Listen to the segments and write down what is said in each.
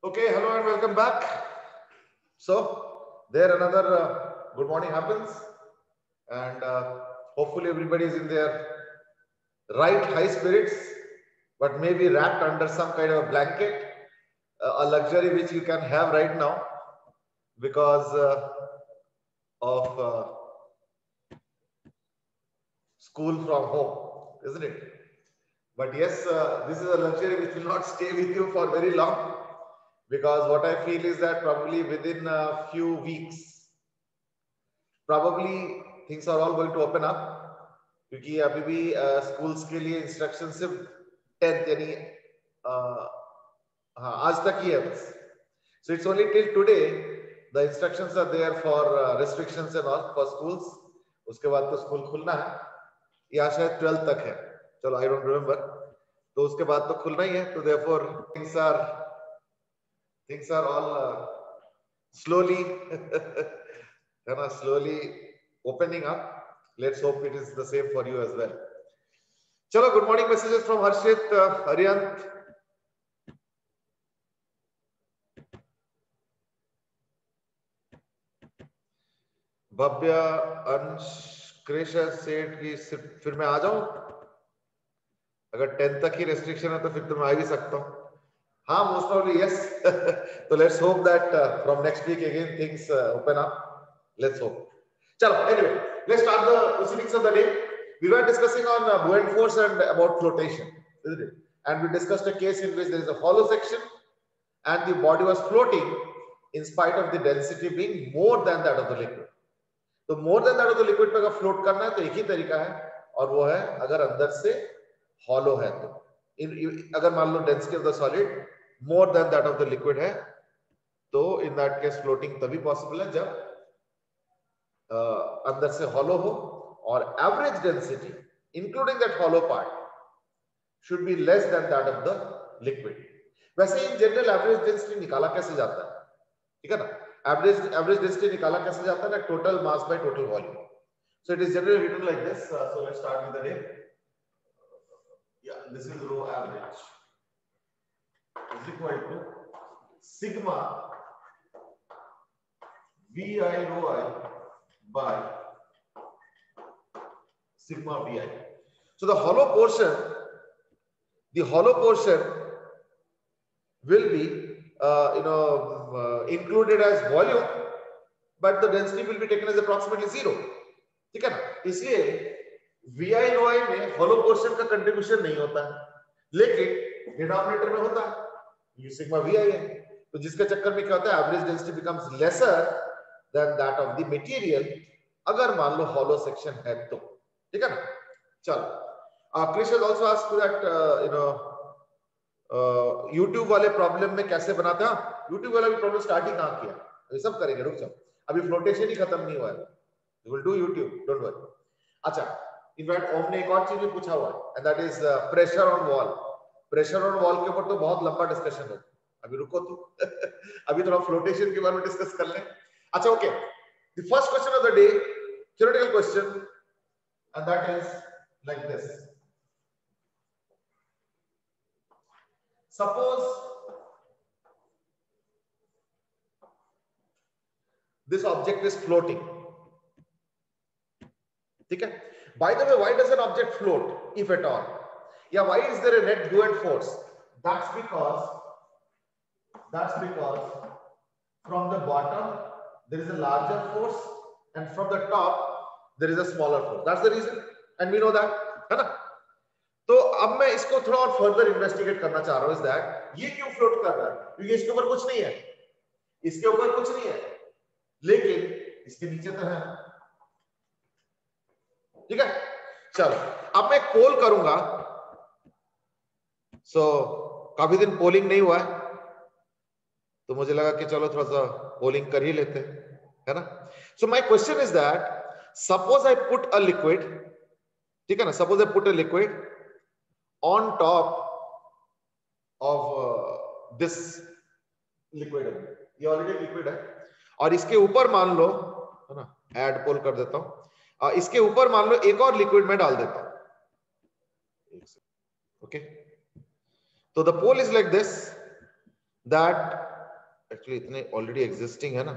Okay, hello and welcome back. So, there another good morning happens, and hopefully everybody is in their right high spirits, but maybe wrapped under some kind of a blanket, a luxury which you can have right now because of school from home, isn't it? But yes, this is a luxury which will not stay with you for very long. Because what I feel is that probably within a few weeks, probably things are all going to open up. क्योंकि अभी भी schools के लिए instruction सिर्फ 10th यानी हाँ आज तक ही है बस. So it's only till today the instructions are there for restrictions and all for schools. उसके बाद तो school खुलना है. या शायद 12th तक है. चलो I don't remember. तो उसके बाद तो खुलना ही है. तो therefore things are all slowly slowly opening up. Let's hope it is the same for you as well. Chalo, good morning messages from Harshit, Aryant. Bhavya, Ansh, Krisha said कि फिर मैं आ जाऊं. अगर 10 तक ही restriction है तो फिर तो मैं आ भी सकता हूं. हाँ, most probably yes. So let's hope that from next week again things open up. Let's hope. Chalo, anyway, let's start the proceedings of the day. We were discussing on buoyant force and about flotation, isn't it? And we discussed a case in which there is a hollow section and the body was floating in spite of the density being more than that of the liquid. तो more than that of the liquid पे अगर float करना है तो एक ही तरीका है और वो है अगर अंदर से hollow है तो अगर मान लो density of the solid more than that of the liquid है तो in that case floating तभी possible है जब अंदर से hollow हो और average density including that hollow part should be less than that of the liquid. वैसे in general average density निकाला कैसे जाता है, ठीक है ना? Average density निकाला कैसे जाता है ना? Total mass by total volume. So it is generally written like this. So let's start with the day. Yeah, this is rho average is equal to sigma vi rho I by sigma vi. So the hollow portion will be included as volume, but the density will be taken as approximately 0. ठीक है ना? इसलिए vi rho I में hollow portion का contribution नहीं होता है, लेकिन डिनोमिनेटर में होता है. ये सिग्मा vi है, तो जिसके चक्कर में क्या होता है, average density becomes lesser than that of the material अगर मान लो hollow section है तो. ठीक है ना? चलो. Krish has also asked that YouTube वाले प्रॉब्लम में कैसे बनाते हैं. YouTube वाला भी प्रॉब्लम स्टार्ट ही कहां किया, ये सब करेंगे. रुक जाओ, अभी फ्लोटेशन ही खत्म नहीं हुआ है. We will do YouTube, don't worry. अच्छा, इनफैक्ट ओम ने एक और चीज भी पूछा हुआ है and that is pressure on wall. Pressure on wall के ऊपर तो बहुत लंबा डिस्कशन होगा. अभी रुको तो अभी थोड़ा फ्लोटेशन के बारे में डिस्कस कर लें. अच्छा, okay. The first question of the day, theoretical question, and that is like this. Suppose this object is floating. ठीक है? By the way, why does an object float, if at all? Yeah, why is there a net buoyant force? That's because from the bottom there is a larger force and from the top there is a smaller force. That's the reason, and we know that, है ना? तो अब मैं इसको थोड़ा और further investigate करना चाह रहा हूं. इज दैट ये क्यों फ्लोट कर रहा है? क्योंकि इसके ऊपर कुछ नहीं है, इसके ऊपर कुछ नहीं है, लेकिन इसके नीचे तो है. ठीक है? चलो, अब मैं पोल करूंगा. सो काफी दिन पोलिंग नहीं हुआ है तो मुझे लगा कि चलो थोड़ा सा पोलिंग कर ही लेते हैं, है ना? So my question is that suppose I put a liquid. ठीक है ना? Suppose I put a liquid on top of this liquid. ये ऑलरेडी लिक्विड है और इसके ऊपर मान लो, है ना, ऐड पोल कर देता हूं. इसके ऊपर मान लो एक और लिक्विड में डाल देता हूं. ओके, तो the poll is like this, that actually इतने ऑलरेडी एग्जिस्टिंग है ना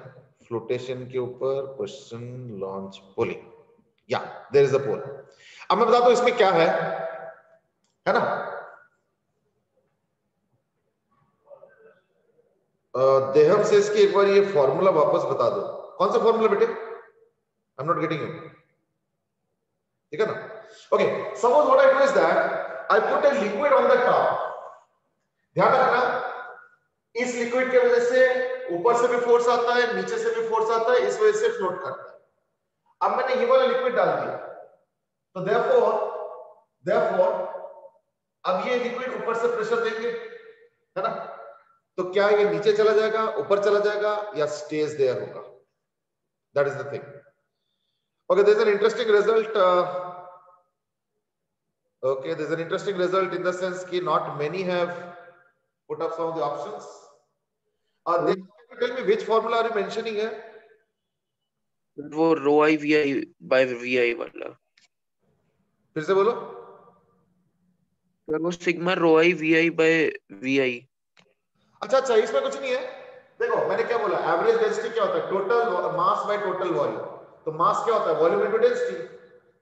फ्लोटेशन के ऊपर क्वेश्चन लॉन्च पोलिंग या देयर इज अ पोल। अब मैं बताता हूं इसमें क्या है ना। देहम से इसकी एक बार ये फॉर्मूला वापस बता दो। कौन सा फॉर्मूला बेटे? I am not getting you. ठीक है ना? Okay, suppose what I do is that I put a liquid on the top. ध्यान रखना इस लिक्विड की वजह से ऊपर से भी फोर्स आता है, नीचे से भी फोर्स आता है, इस वजह से फ्लोट करता है। अब मैंने ये वाला लिक्विड डाल दिया तो देयरफॉर अब ये लिक्विड ऊपर से प्रेशर देंगे, है ना? तो क्या ये नीचे चला जाएगा, ऊपर चला जाएगा, या स्टेज देयर होगा? That is the thing. Okay, there is an interesting result. Okay, there's an interesting result in the sense कि not many have put up some of the options. Can you tell me which formula are you mentioning here? वो rho I VI by VI वाला। फिर से बोलो। वो sigma rho I VI by VI। अच्छा, इसमें कुछ नहीं है। देखो मैंने क्या बोला, एवरेज डेंसिटी क्या होता है? Total mass by total volume. तो मास क्या होता है? Volume into density.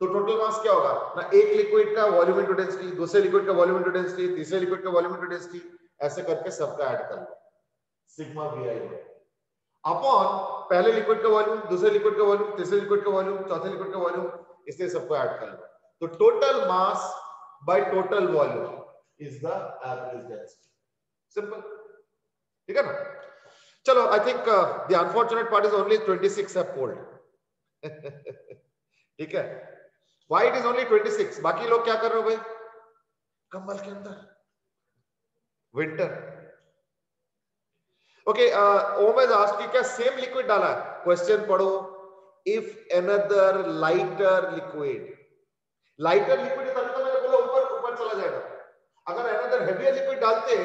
तो टोटल मास क्या होगा ना? एक लिक्विड का वॉल्यूम इनटू डेंसिटी, दूसरे लिक्विड का वॉल्यूम इनटू डेंसिटी, तीसरे लिक्विड का वॉल्यूम इनटू डेंसिटी, ऐसे करके सबका ऐड कर लो, सिग्मा VI अपॉन पहले लिक्विड का वॉल्यूम, दूसरे लिक्विड का वॉल्यूम, तीसरे लिक्विड का वॉल्यूम, चौथे लिक्विड का वॉल्यूम, इससे सबको ऐड कर लो। तो total mass by total volume is the average density. Simple, ठीक है ना? चलो, I think the unfortunate part is only 26 have polled. ठीक है, व्हाई इट इज ओनली 26? बाकी लोग क्या कर रहे हो भाई? कंबल के अंदर winter. Okay, Om has asked कि क्या सेम लिक्विड डाला है? क्वेश्चन पढ़ो। इफ अनदर लाइटर लिक्विड तभी तो मैंने बोला ऊपर चला जाएगा। अगर अनदर हेवियर लिक्विड डालते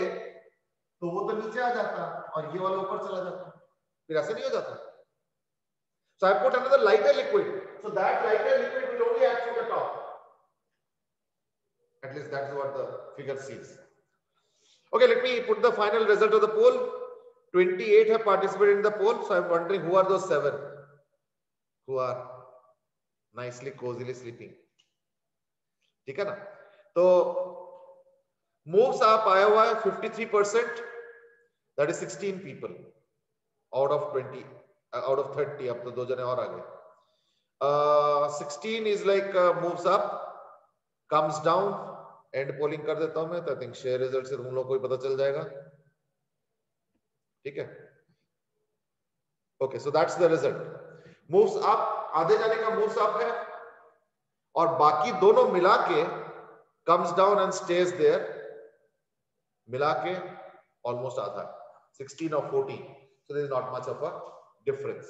तो वो तो नीचे आ जाता और ये वाला ऊपर चला जाता, फिर ऐसे नहीं हो जाता। So I put another lighter liquid, so that lighter liquid will only act from the top. At least that's what the figure sees. Okay, let me put the final result of the poll. 28 have participated in the poll, so I'm wondering who are those 7 who are nicely cozily sleeping. ठीक है ना? तो moves up आया हुआ है 53%, that is 16 people out of 20, out of 30. अब तो 2 जने और आ गए। 16 is like moves up, comes down. And polling कर देता हूं मैं, तो आई थिंक शेयर रिजल्ट से तुम लोग को पता चल जाएगा। ठीक है, okay, so that's the result. Moves up, आधे जाने का मूव्स अप है, और बाकी दोनों मिला के comes down and stage there, मिला के ऑलमोस्ट आधा, 16 और 14, so there is not much of a difference.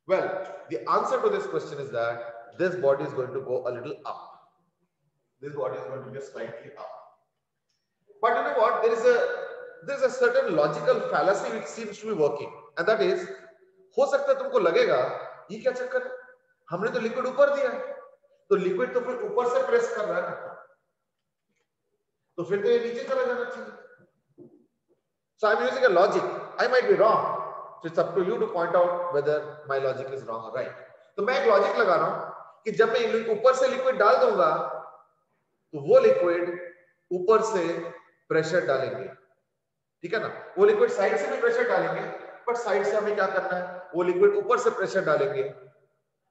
Well, the answer to this question is that this body is going to go a little up. This body is going to be slightly up. But you know what? There is a certain logical fallacy which seems to be working, and that is, हो सकता है तुमको लगेगा ये क्या चक्कर है, हमने तो लिक्विड ऊपर दिया, तो लिक्विड तो फिर ऊपर से प्रेस कर रहा है ना, तो फिर तो ये नीचे चला जाना चाहिए। So I'm using a logic. I might be wrong. So it's up to you to point out whether my logic is wrong or right. तो मैं एक लॉजिक लगा रहा हूं कि जब मैं ऊपर से लिक्विड डाल दूंगा तो वो लिक्विड ऊपर से प्रेशर डालेंगे, ठीक है ना? वो लिक्विड साइड से भी प्रेशर डालेंगे, बट साइड से हमें क्या करना है, वो लिक्विड ऊपर से प्रेशर डालेंगे,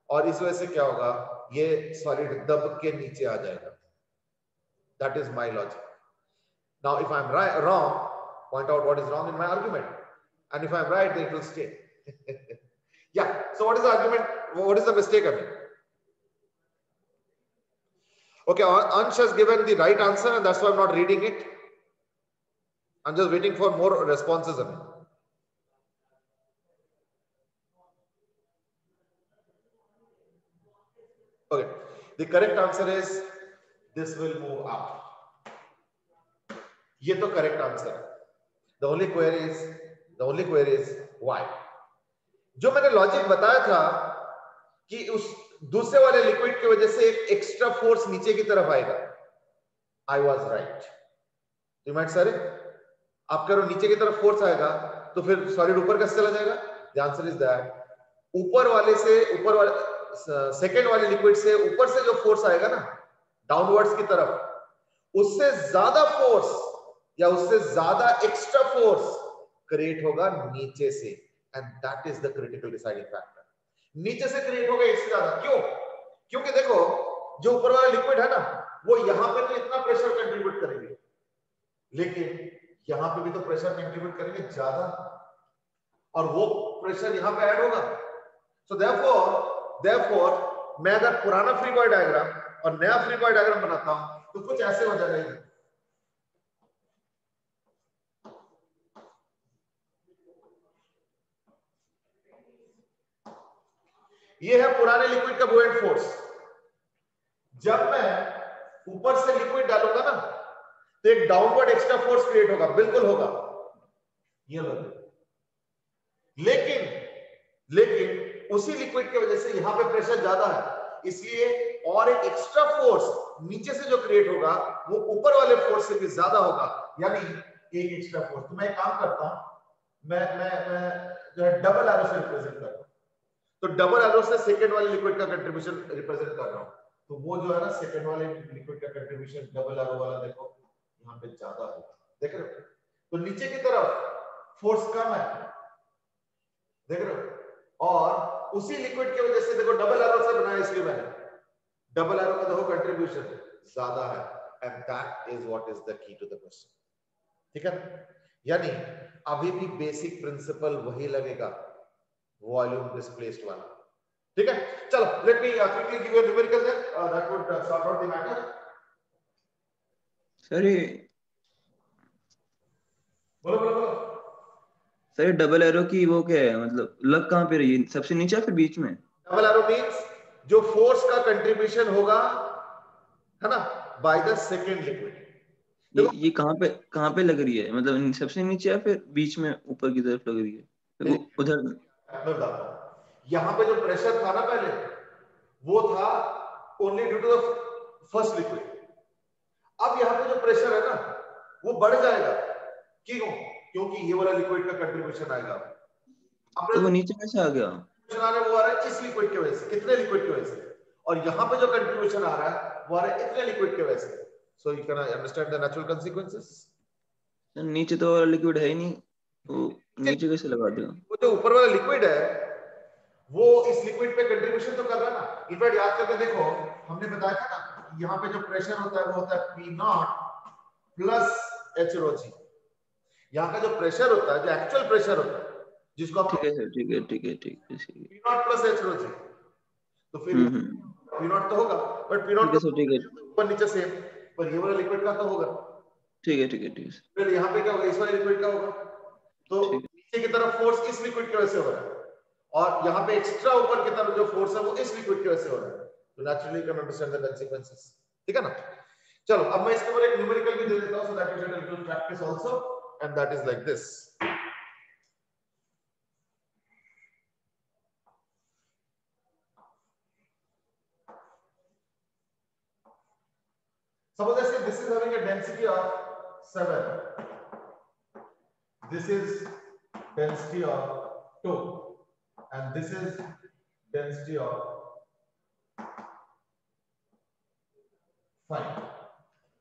और इस वजह से क्या होगा, ये सॉलिड दब के नीचे आ जाएगा। That is my logic. Now if I am wrong, point out what is wrong in my argument, and if I am right, then it will stay. Yeah, so what is the argument, what is the mistake I made? Okay, Ansh has given the right answer, and that's why I'm not reading it. I'm just waiting for more responses. Okay, the correct answer is this will move up. ये तो correct answer है. The only query is why? जो मैंने logic बताया था कि उस दूसरे वाले लिक्विड की वजह से एक एक्स्ट्रा फोर्स नीचे की तरफ आएगा, I was right. You might say, आप करो नीचे की तरफ फोर्स आएगा, तो फिर सॉलिड ऊपर कैसे चला जाएगा? द आंसर इज दैट ऊपर वाले सेकेंड वाले लिक्विड से ऊपर से जो फोर्स आएगा ना डाउनवर्ड्स की तरफ, उससे ज्यादा फोर्स या उससे ज्यादा एक्स्ट्रा फोर्स क्रिएट होगा नीचे से, and that is the critical deciding factor. नीचे से क्रिएट होगा इससे ज्यादा। क्यों? क्योंकि देखो जो ऊपर वाला लिक्विड है ना वो यहां पे तो इतना प्रेशर कंट्रीब्यूट करेंगे, लेकिन यहां पे भी तो प्रेशर कंट्रीब्यूट करेंगे ज्यादा, और वो प्रेशर यहां पे ऐड होगा। सो देयरफॉर मैं अगर पुराना फ्री बॉडी डायग्राम और नया फ्री बॉडी डायग्राम बनाता हूं तो कुछ ऐसे हो जाएगा। ये है पुराने लिक्विड का बुओयंट फोर्स। जब मैं ऊपर से लिक्विड डालूंगा ना तो एक डाउनवर्ड एक्स्ट्रा फोर्स क्रिएट होगा, बिल्कुल होगा, ये लेकिन उसी लिक्विड की वजह से यहां पे प्रेशर ज्यादा है, इसलिए और एक एक्स्ट्रा फोर्स नीचे से जो क्रिएट होगा वो ऊपर वाले फोर्स से भी ज्यादा होगा, यानी एक एक्स्ट्रा फोर्स। तो मैं एक काम करता हूं, मैं जो है डबल एरो से रिप्रेजेंट कर रहा हूं। तो डबल एरो से सेकंड वाले लिक्विड का कंट्रीब्यूशन रिप्रेजेंट कर रहा हूं, तो वो जो है ना सेकंड वाले लिक्विड का कंट्रीब्यूशन डबल एरो वाला देखो यहां पे ज्यादा होगा, देख रहे हो? तो नीचे की तरफ फोर्स कम है, देख रहे हो? और उसी लिक्विड की वजह से देखो डबल एरो से बनाया, इसलिए मैंने डबल एरो का देखो कंट्रीब्यूशन ज्यादा है, and that is what is the key to the question. ठीक है, यानी अभी भी बेसिक प्रिंसिपल वही लगेगा, वॉल्यूम डिस्प्लेस्ड वाला। ठीक है, चलो let me quickly give you numerical that would sort out the matter. Sir बोलो सर डबल एरो की वो क्या है, मतलब लग कहां पे रही है, सबसे नीचे या फिर बीच में? डबल एरो मींस जो फोर्स का कंट्रीब्यूशन होगा है ना बाय द सेकंड लिक्विड। ये कहां पे लग रही है, मतलब सबसे नीचे या फिर बीच में ऊपर की तरफ लग रही है? तो उधर यहां पे जो प्रेशर था ना पहले वो था only due to the first liquid. अब यहां पे जो प्रेशर है ना वो बढ़ जाएगा, क्यों? क्योंकि ये वाला लिक्विड का कंट्रीब्यूशन आएगा। तो वो नीचे कैसे आ गया? वो आ रहा है इस लिक्विड की वजह से, इतने लिक्विड की वजह से, और यहां पे जो कंट्रीब्यूशन आ रहा है वो आ रहा है इतने लिक्विड की वजह से। So you can understand the natural consequences। नीचे तो लिक्विड है ही नहीं, वो नीचे कैसे लगा देगा? वो जो ऊपर वाला लिक्विड है वो इस लिक्विड पे कंट्रीब्यूशन तो कर रहा है ना। इनफैक्ट याद करके देखो, हमने बताया था ना यहाँ पे जो प्रेशर होता है वो होता है P0 plus H rho g। यहाँ का जो प्रेशर होता है, जो एक्चुअल प्रेशर होता है जिसको ठीक है सर, ठीक है P0 plus H rho g, तो फिर P0 तो होगा, बट P0 तो ऊपर नीचे सेम, पर ये वाला लिक्विड का तो होगा। ठीक है फिर यहाँ पे क्या होगा, इस वाले लिक्विड का होगा। तो नीचे की तरफ फोर्स इस लिक्विड की वजह से हो रहा है, और यहाँ पे एक्स्ट्रा ऊपर की तरफ जो फोर्स है वो इस लिक्विड की वजह से हो रहा है। तो naturally can understand the consequences। ठीक है ना? चलो अब मैं इसके ऊपर एक न्यूमेरिकल भी दे देता हूं, so that you can do practice also, and that is like this. Suppose I say this is having a density of 7, this is density of 2, and this is density of 5.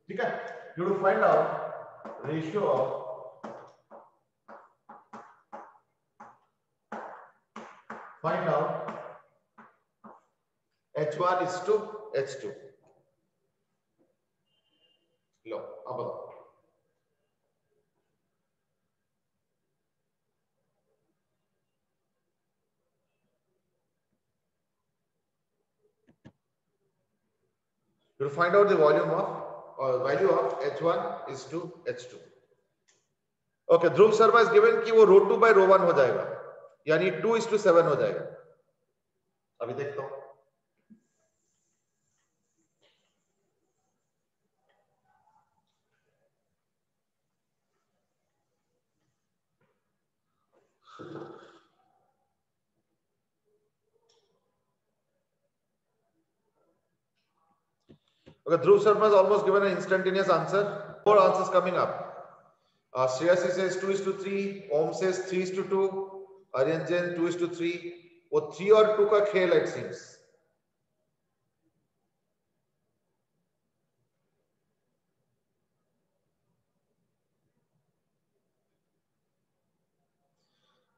ठीक है, you have to find out ratio of H1 is to H2। लो अब बताओ। You will find out the volume of or value of H1 is to H2। Okay, Dhruv Sharma is given कि वो ρ2 by ρ1 हो जाएगा, यानी 2:7 हो जाएगा। अभी देखता हूं। Okay, Dhruv Sharma has almost given an instantaneous answer. 4 answers coming up. Shreyasi says 2:3, Om says 3:2, Aryan Jain 2:3. वो 3 और 2 का खेल it seems.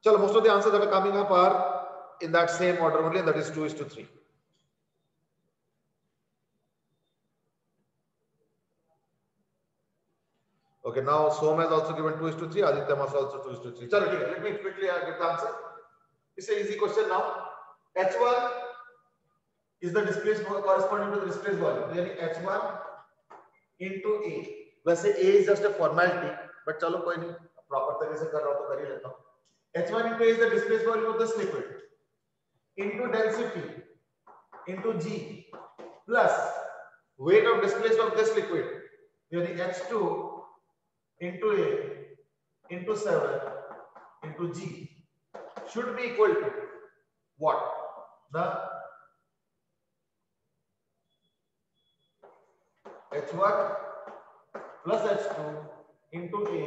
चलो, most of the answers that are coming up are in that same order only, and that is 2:3. Okay, now Som has also given 2:3, Aditya must also 2:3. Chalo, let me quickly get the answer. It's an easy question now. H1 is the displaced corresponding to the displaced volume. यानी H1 into A. वैसे A is just a formality, but चलो कोई नहीं, proper तरीके से कर रहा हूँ तो कर ही लेता हूँ. H1 into A is the displaced volume of this liquid into density into G plus weight of displaced of this liquid. यानी H2 into A into 7 into G should be equal to what? The H1 plus H2 into A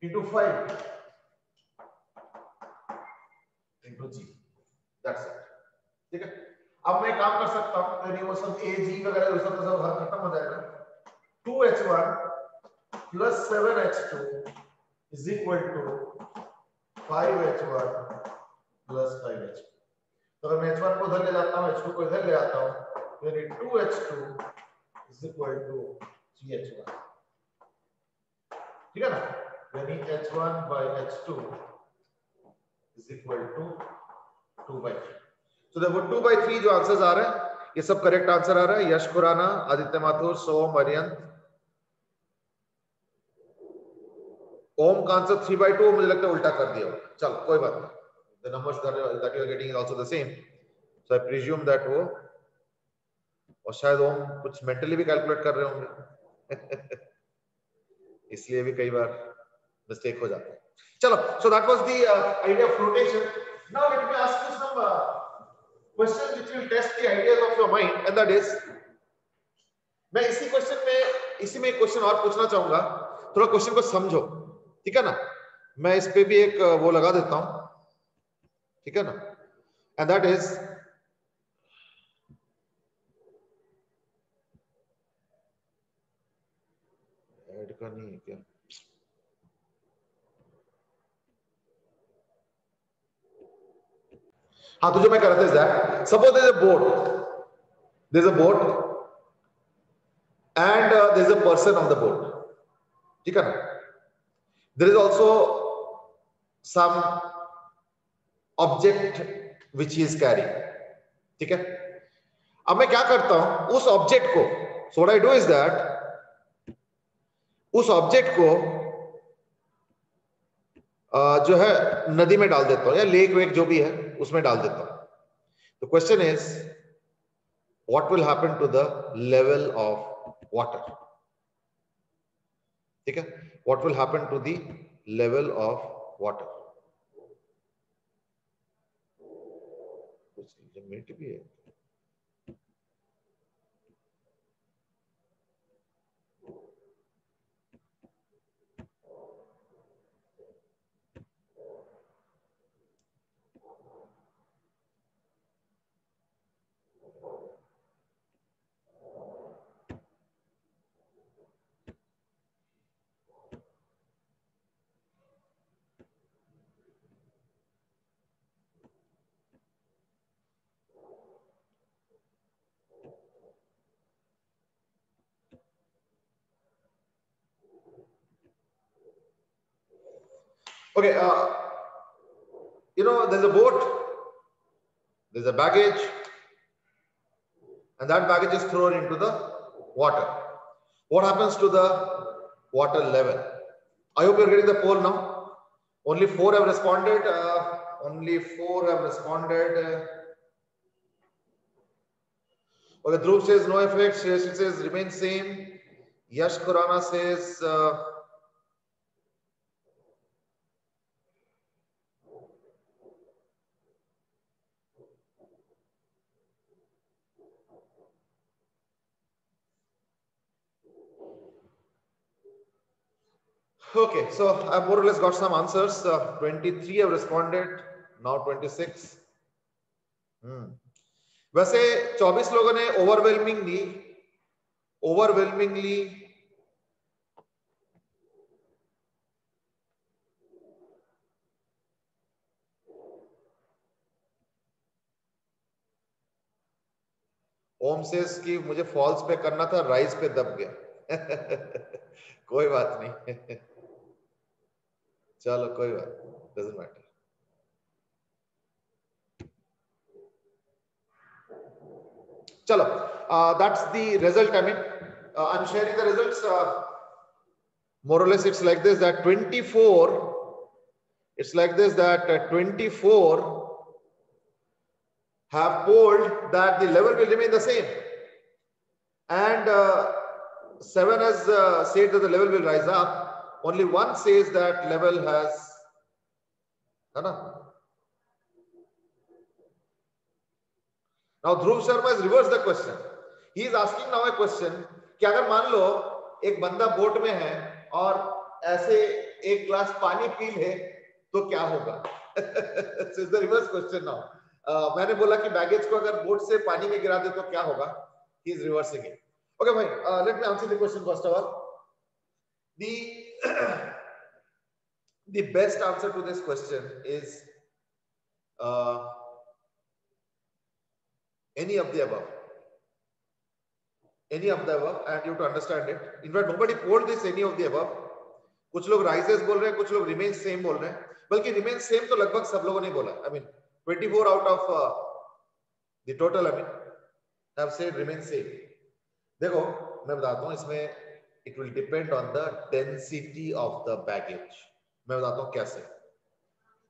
into 5 into G. That's it. ठीक है. अब मैं काम कर सकता हूँ, यानी वो सब A, G वगैरह वो सब खत्म हो जाएगा. 2H1 plus 7H2 is equal to 5H1 plus 5H2. तो अगर मैं H1 को इधर ले जाता हूँ, H2 को इधर ले आता हूँ, यानी 2H2 is equal to 3H1. ठीक है ना? यानी H1 by H2 is equal to 2/3. So therefore 2/3 जो आंसर्स आ रहे हैं, ये सब करेक्ट आंसर आ रहा है. यश खुराना, आदित्य माथुर, सोम, अरियंत. ओम का आंसर 3/2 मुझे लगता है उल्टा कर दिया. चलो कोई बात नहीं. The numbers that you are getting is also the same. So I presume that वो, और शायद ओम कुछ मेंटली भी कैलकुलेट कर रहे होंगे. इसलिए भी कई बार मिस्टेक हो जाता है. चलो, so that was the idea of flotation. Now let me ask you some questions which will test the ideas of your mind, and that is, मैं इसी में एक क्वेश्चन और पूछना चाहूंगा. थोड़ा क्वेश्चन को समझो, ठीक है ना? मैं इस पे भी एक वो लगा देता हूं, ठीक है ना? And that is, ऐड करनी है क्या? हाँ, तो जो मैं कर रहा था is that suppose there is a boat and there is a person on the boat, ठीक है ना? There is also some object which he is carrying, ठीक है? अब मैं क्या करता हूं उस ऑब्जेक्ट को, so what I do is that उस ऑब्जेक्ट को जो है नदी में डाल देता हूं, या लेक वेक जो भी है उसमें डाल देता हूं. The question is, what will happen to the level of water? ठीक है? What will happen to the level of water? कुछ मिनट भी है. Okay, there's a boat, there's a baggage, and that baggage is thrown into the water. What happens to the water level? I hope you're getting the poll now. Only 4 have responded. Okay, Dhruv says no effect. Shreyas says remain same. Yash Khurana says Okay, so I more or less got some answers. 23 have responded, now 26. वैसे 24 लोगों ने overwhelmingly ओम cess कि मुझे false पे करना था, rise पे दब गया। कोई बात नहीं। चलो कोई बात, डजंट मैटर। चलो, that's the result. I mean, I'm sharing the results. More or less, it's like this: that 24. It's like this: that 24 have polled that the level will remain the same, and 7 has said that the level will rise up. Only 1 says that level has. Now Dhruv Sharma has reversed the question. He is asking now a question कि अगर मान लो एक बंदा boat में है और ऐसे एक ग्लास पानी पी ले तो क्या होगा? So it's the reverse question now. मैंने बोला कि बैगेज को अगर बोट से पानी में गिरा दे तो क्या होगा? He is reversing it. Okay, fine. Let me answer the question first of all. The best answer to this question is any of the above. Any of the above, and you have to understand it. In fact, nobody polled this any of the above. कुछ लोग rises बोल रहे हैं, कुछ लोग remains same बोल रहे हैं. बल्कि remains same तो लगभग सब लोगों ने बोला. I mean, 24 out of the total, I mean, have said remains same. देखो, मैं बताता हूँ इसमें it will depend on the density of the baggage. मैं बताता हूँ कैसे.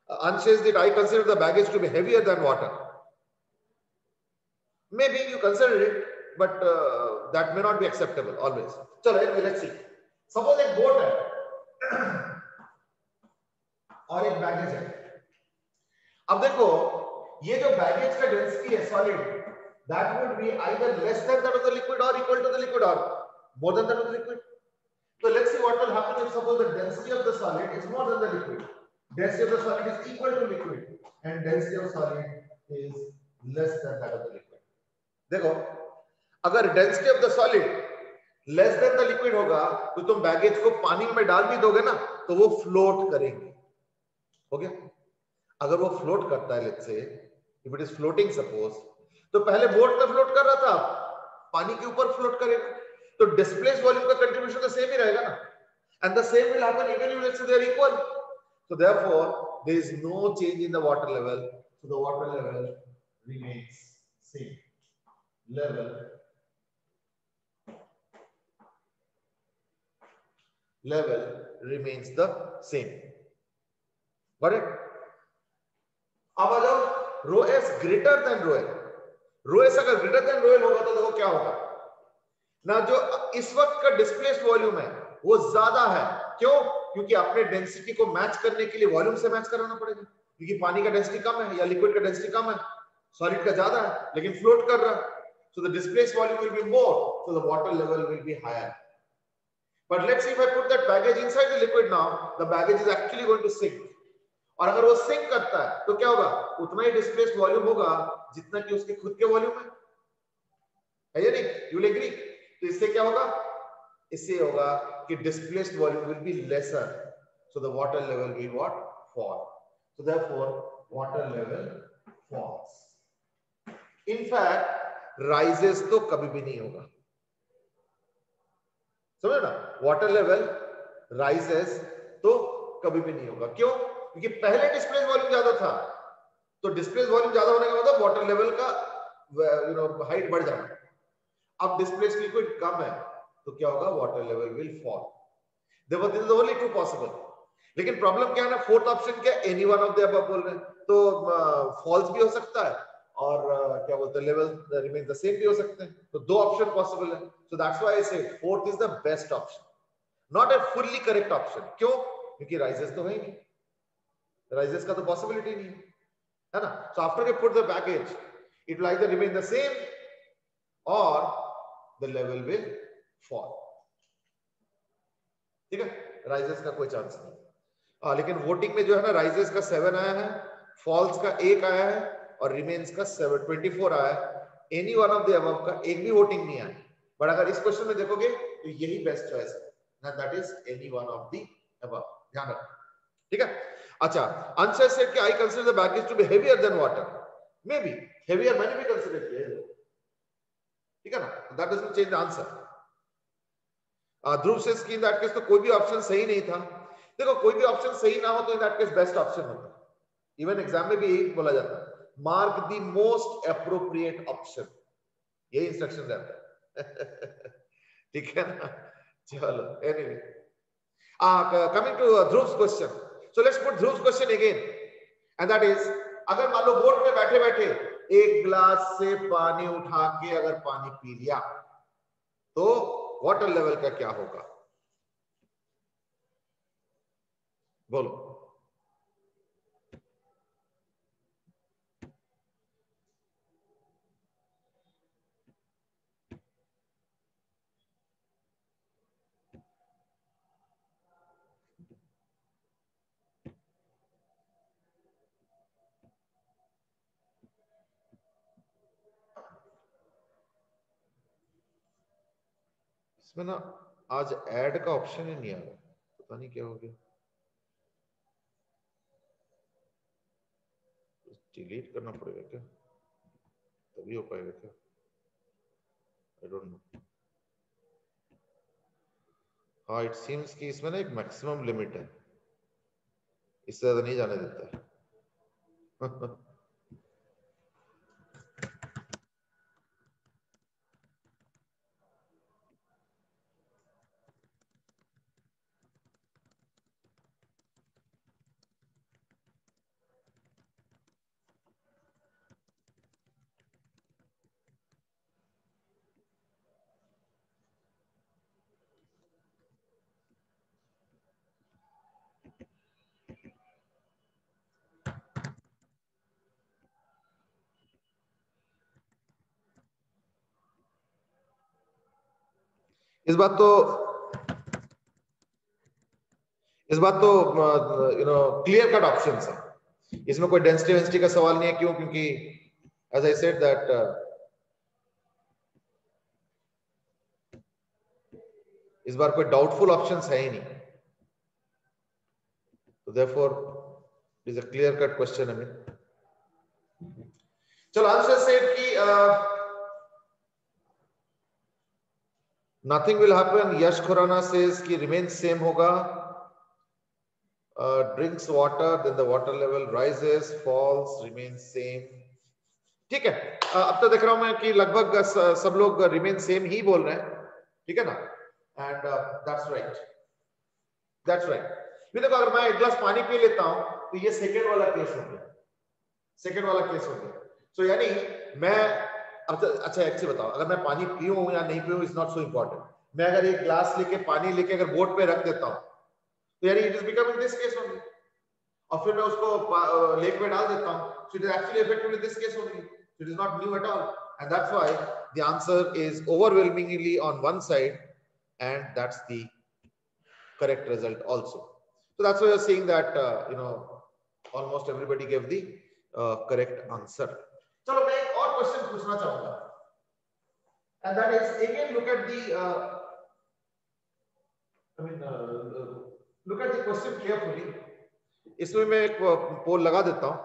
Ansh says that I consider the baggage to be heavier than water. Maybe you consider it, but that may not be acceptable always. चलो let's see. Suppose एक boat है और एक baggage है. अब देखो ये जो बैगेज का डेंसिटी है solid, that would be either less than that of the liquid or equal to the liquid or more than that of the liquid. So let's see what will happen if suppose the density of the solid is more than the liquid. Density of the solid is equal to liquid and density of solid is less than that of the liquid. देखो अगर density of the solid less than the liquid होगा तो तुम baggage को पानी में डाल भी दोगे ना तो वो फ्लोट करेंगे. हो गया? अगर वो फ्लोट करता है, let's say if it is floating suppose, तो पहले बोट में फ्लोट कर रहा था, पानी के ऊपर फ्लोट करेगा तो डिस्प्लेस वॉल्यूम का कंट्रीब्यूशन तो सेम ही रहेगा ना. And the same will happen even if let's say they are equal. So therefore there is no change in the water level, so the water level remains same. Level remains the same. Got it? अब आ जाओ rho s greater than rho l. Rho s अगर greater than rho l होगा तो देखो क्या होगा ना. जो इस वक्त का डिस्प्लेस्ड वॉल्यूम है वो ज्यादा है. क्यों? क्योंकि अपने डेंसिटी को मैच करने के लिए वॉल्यूम से मैच कराना पड़ेगा. क्योंकि पानी का डेंसिटी कम है या लिक्विड का डेंसिटी कम है, सॉलिड का ज्यादा है लेकिन फ्लोट कर रहा है. So the displaced volume will be more, so the water level will be higher. But let's see if I put that baggage inside the liquid now, the baggage is actually going to sink. और अगर वो sink करता है तो क्या होगा? उतना ही displaced volume होगा जितना कि उसके खुद के वॉल्यूम है या नहीं? You will agree? तो इससे क्या होगा? इससे होगा कि displaced volume will be lesser, so the water level will what? Fall. So therefore, water level falls. In fact, rises तो कभी भी नहीं होगा. समझे ना? वाटर लेवल राइजेस तो कभी भी नहीं होगा. क्यों? क्योंकि पहले डिस्प्लेस वॉल्यूम ज्यादा था, तो डिस्प्लेस वॉल्यूम ज्यादा होने का मतलब वाटर लेवल का हाइट बढ़ जाना. अब डिस्प्लेस लिक्विड कम है तो क्या होगा? Water level will fall. देखो this is only two possible. लेकिन प्रॉब्लम क्या है ना, फोर्थ ऑप्शन क्या? Any one of the above बोल रहे हैं, तो फॉल्स भी हो सकता है और क्या बोलते हैं लेवल रिमेन द सेम भी हो सकते हैं. तो दो ऑप्शन पॉसिबल है. सो दैट्स व्हाई आई से fourth is the best option, not a fully correct option. क्यों? क्योंकि राइजेस तो है ही नहीं, राइजेस का तो पॉसिबिलिटी नहीं है ना. So after you put the baggage it will either remain the same और द लेवल विल फॉल. ठीक है? राइजेस का कोई चांस नहीं। लेकिन वोटिंग में जो है ना, राइजेस का 7 आया है, फॉल्स का 1 आया है और रिमेन्स का 24 आया है। Any one of the above का एक भी वोटिंग नहीं आया। बट अगर इस क्वेश्चन में देखोगे तो यही बेस्ट चॉइस है, that is any one of the above. ध्यान रखो, ठीक है। अच्छा, आंसर सेड कि I consider the baggage to be heavier than water. May be heavier, मैंने भी कंसीडर किया है, ठीक है ना, that doesn't change the answer. Dhruv says कि इन दैट केस तो कोई भी ऑप्शन सही नहीं था। देखो, कोई भी ऑप्शन सही ना हो तो in that case best option होता है। इवन एग्जाम में भी यही बोला जाता है, mark the most appropriate option, यही इंस्ट्रक्शन रहता है। ठीक है ना। चलो, anyway, coming to Dhruv's question, so let's put Dhruv's question again, and that is, अगर मान लो बोट में बैठे बैठे एक ग्लास से पानी उठा के अगर पानी पी लिया तो वाटर लेवल का क्या होगा? बोलो। इसमें ना आज ऐड का ऑप्शन ही नहीं आ रहा, पता नहीं क्या हो गया। डिलीट करना पड़ेगा क्या, तभी हो पाएगा क्या? आई डोंट नो। हाँ, इट सीम्स कि इसमें ना एक मैक्सिमम लिमिट है, इससे ज्यादा नहीं जाने देता है। इस बात तो you know clear cut options है, इसमें कोई डेंसिटी का सवाल नहीं है। क्यों? क्योंकि एज आई सेड दैट इस बार कोई डाउटफुल ऑप्शंस है ही नहीं, तो therefore it is a clear cut question. हमें चलो, आंसर सेड कि nothing will happen. Yash Khurana says कि रिमेन सेम होगा। Drinks water, then the water level rises, falls, remain same. ठीक है, अब तो देख रहा हूं मैं कि लगभग सब लोग रिमेन सेम ही बोल रहे हैं, ठीक है ना, and that's right, that's right. ये देखो, अगर मैं एक गिलास पानी पी लेता हूं तो ये सेकंड वाला केस हो गया, सेकंड वाला केस हो गया। सो यानी मैं, अच्छा एक चीज बताओ, अगर मैं पानी पीऊं या नहीं पीऊं इज नॉट सो इंपॉर्टेंट। मैं अगर एक ग्लास लेके पानी लेके अगर बोट पे रख देता हूं तो यानी it is becoming this case only, और फिर मैं उसको लेक में डाल देता हूं, so it is actually effective in this case only, it is not new at all, and that's why the answer is overwhelmingly on one side, and that's the correct result also. So that's why you're seeing that almost everybody gave the correct answer. चलो, मैं एक और question पूछना चाहूंगा, and that is again look at the look at the question carefully. इसमें मैं एक पोल लगा देता हूं,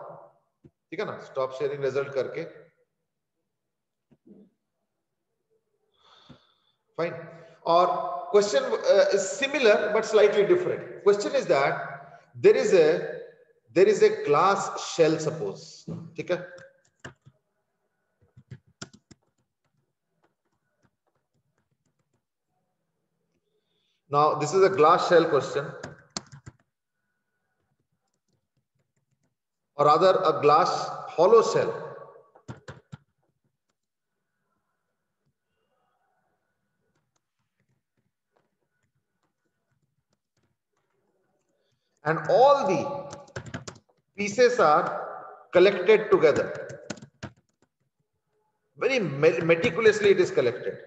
ठीक है ना, स्टॉप शेयरिंग रिजल्ट करके, फाइन। और question is similar but slightly different. Question is that there is a glass shell, suppose, ठीक है। Now this is a glass shell question, or rather a glass hollow shell, and all the pieces are collected together. Very meticulously it is collected.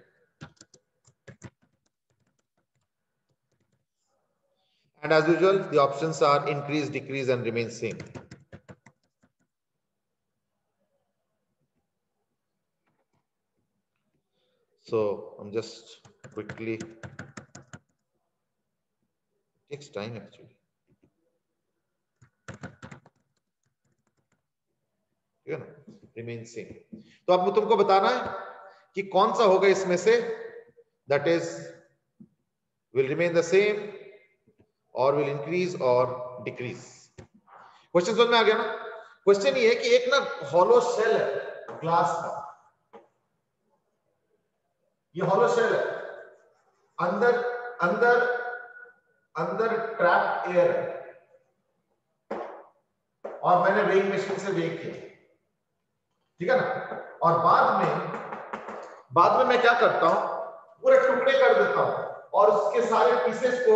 And as usual, the options are increase, decrease, and remain same. So I'm just quickly, it takes time actually. ठीक है ना, remain same. तो अब तुमको बताना है कि कौन सा होगा इसमें से, that is will remain the same or will increase or decrease. Question समझ में आ गया ना? क्वेश्चन ये है कि एक ना हॉलो शेल है ग्लास का, ये हॉलो शेल है, अंदर अंदर अंदर ट्रैप एयर है और मैंने वेइंग मशीन से वेट किया, ठीक है ना, और बाद में मैं क्या करता हूं, पूरे टुकड़े कर देता हूं और उसके सारे पीसेस को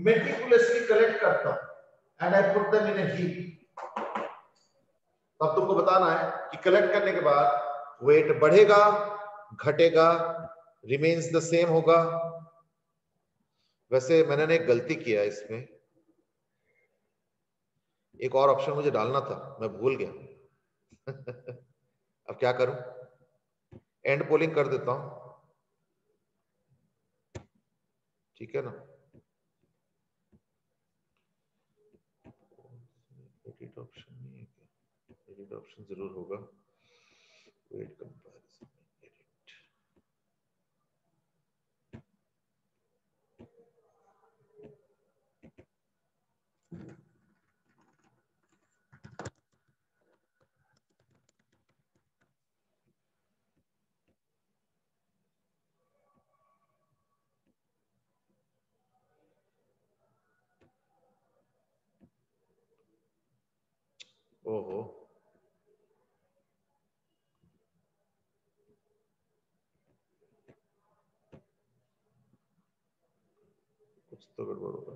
मेटिकुलसली कलेक्ट करता हूं and I put them in a heap. अब तुमको बताना है कि कलेक्ट करने के बाद वेट बढ़ेगा, घटेगा, रिमेन्स द सेम होगा. वैसे मैंने एक गलती किया है इसमें, एक और ऑप्शन मुझे डालना था, मैं भूल गया. अब क्या करूं, एंड पोलिंग कर देता हूं, ठीक है ना. एडिट ऑप्शन नहीं है क्या? एडिट ऑप्शन जरूर होगा. वेट कंपैरिजन एडिट, ओहो कुछ तो गड़बड़ होगा.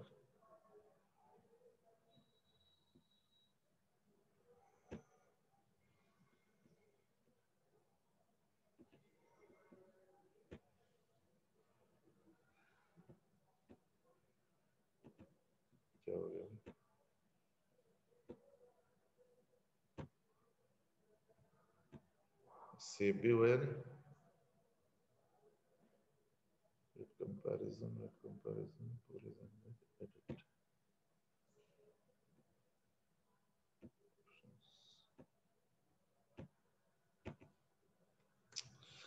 क्या हो गया? सेव भी हुआ नहीं. कंपैरिजन एडिट,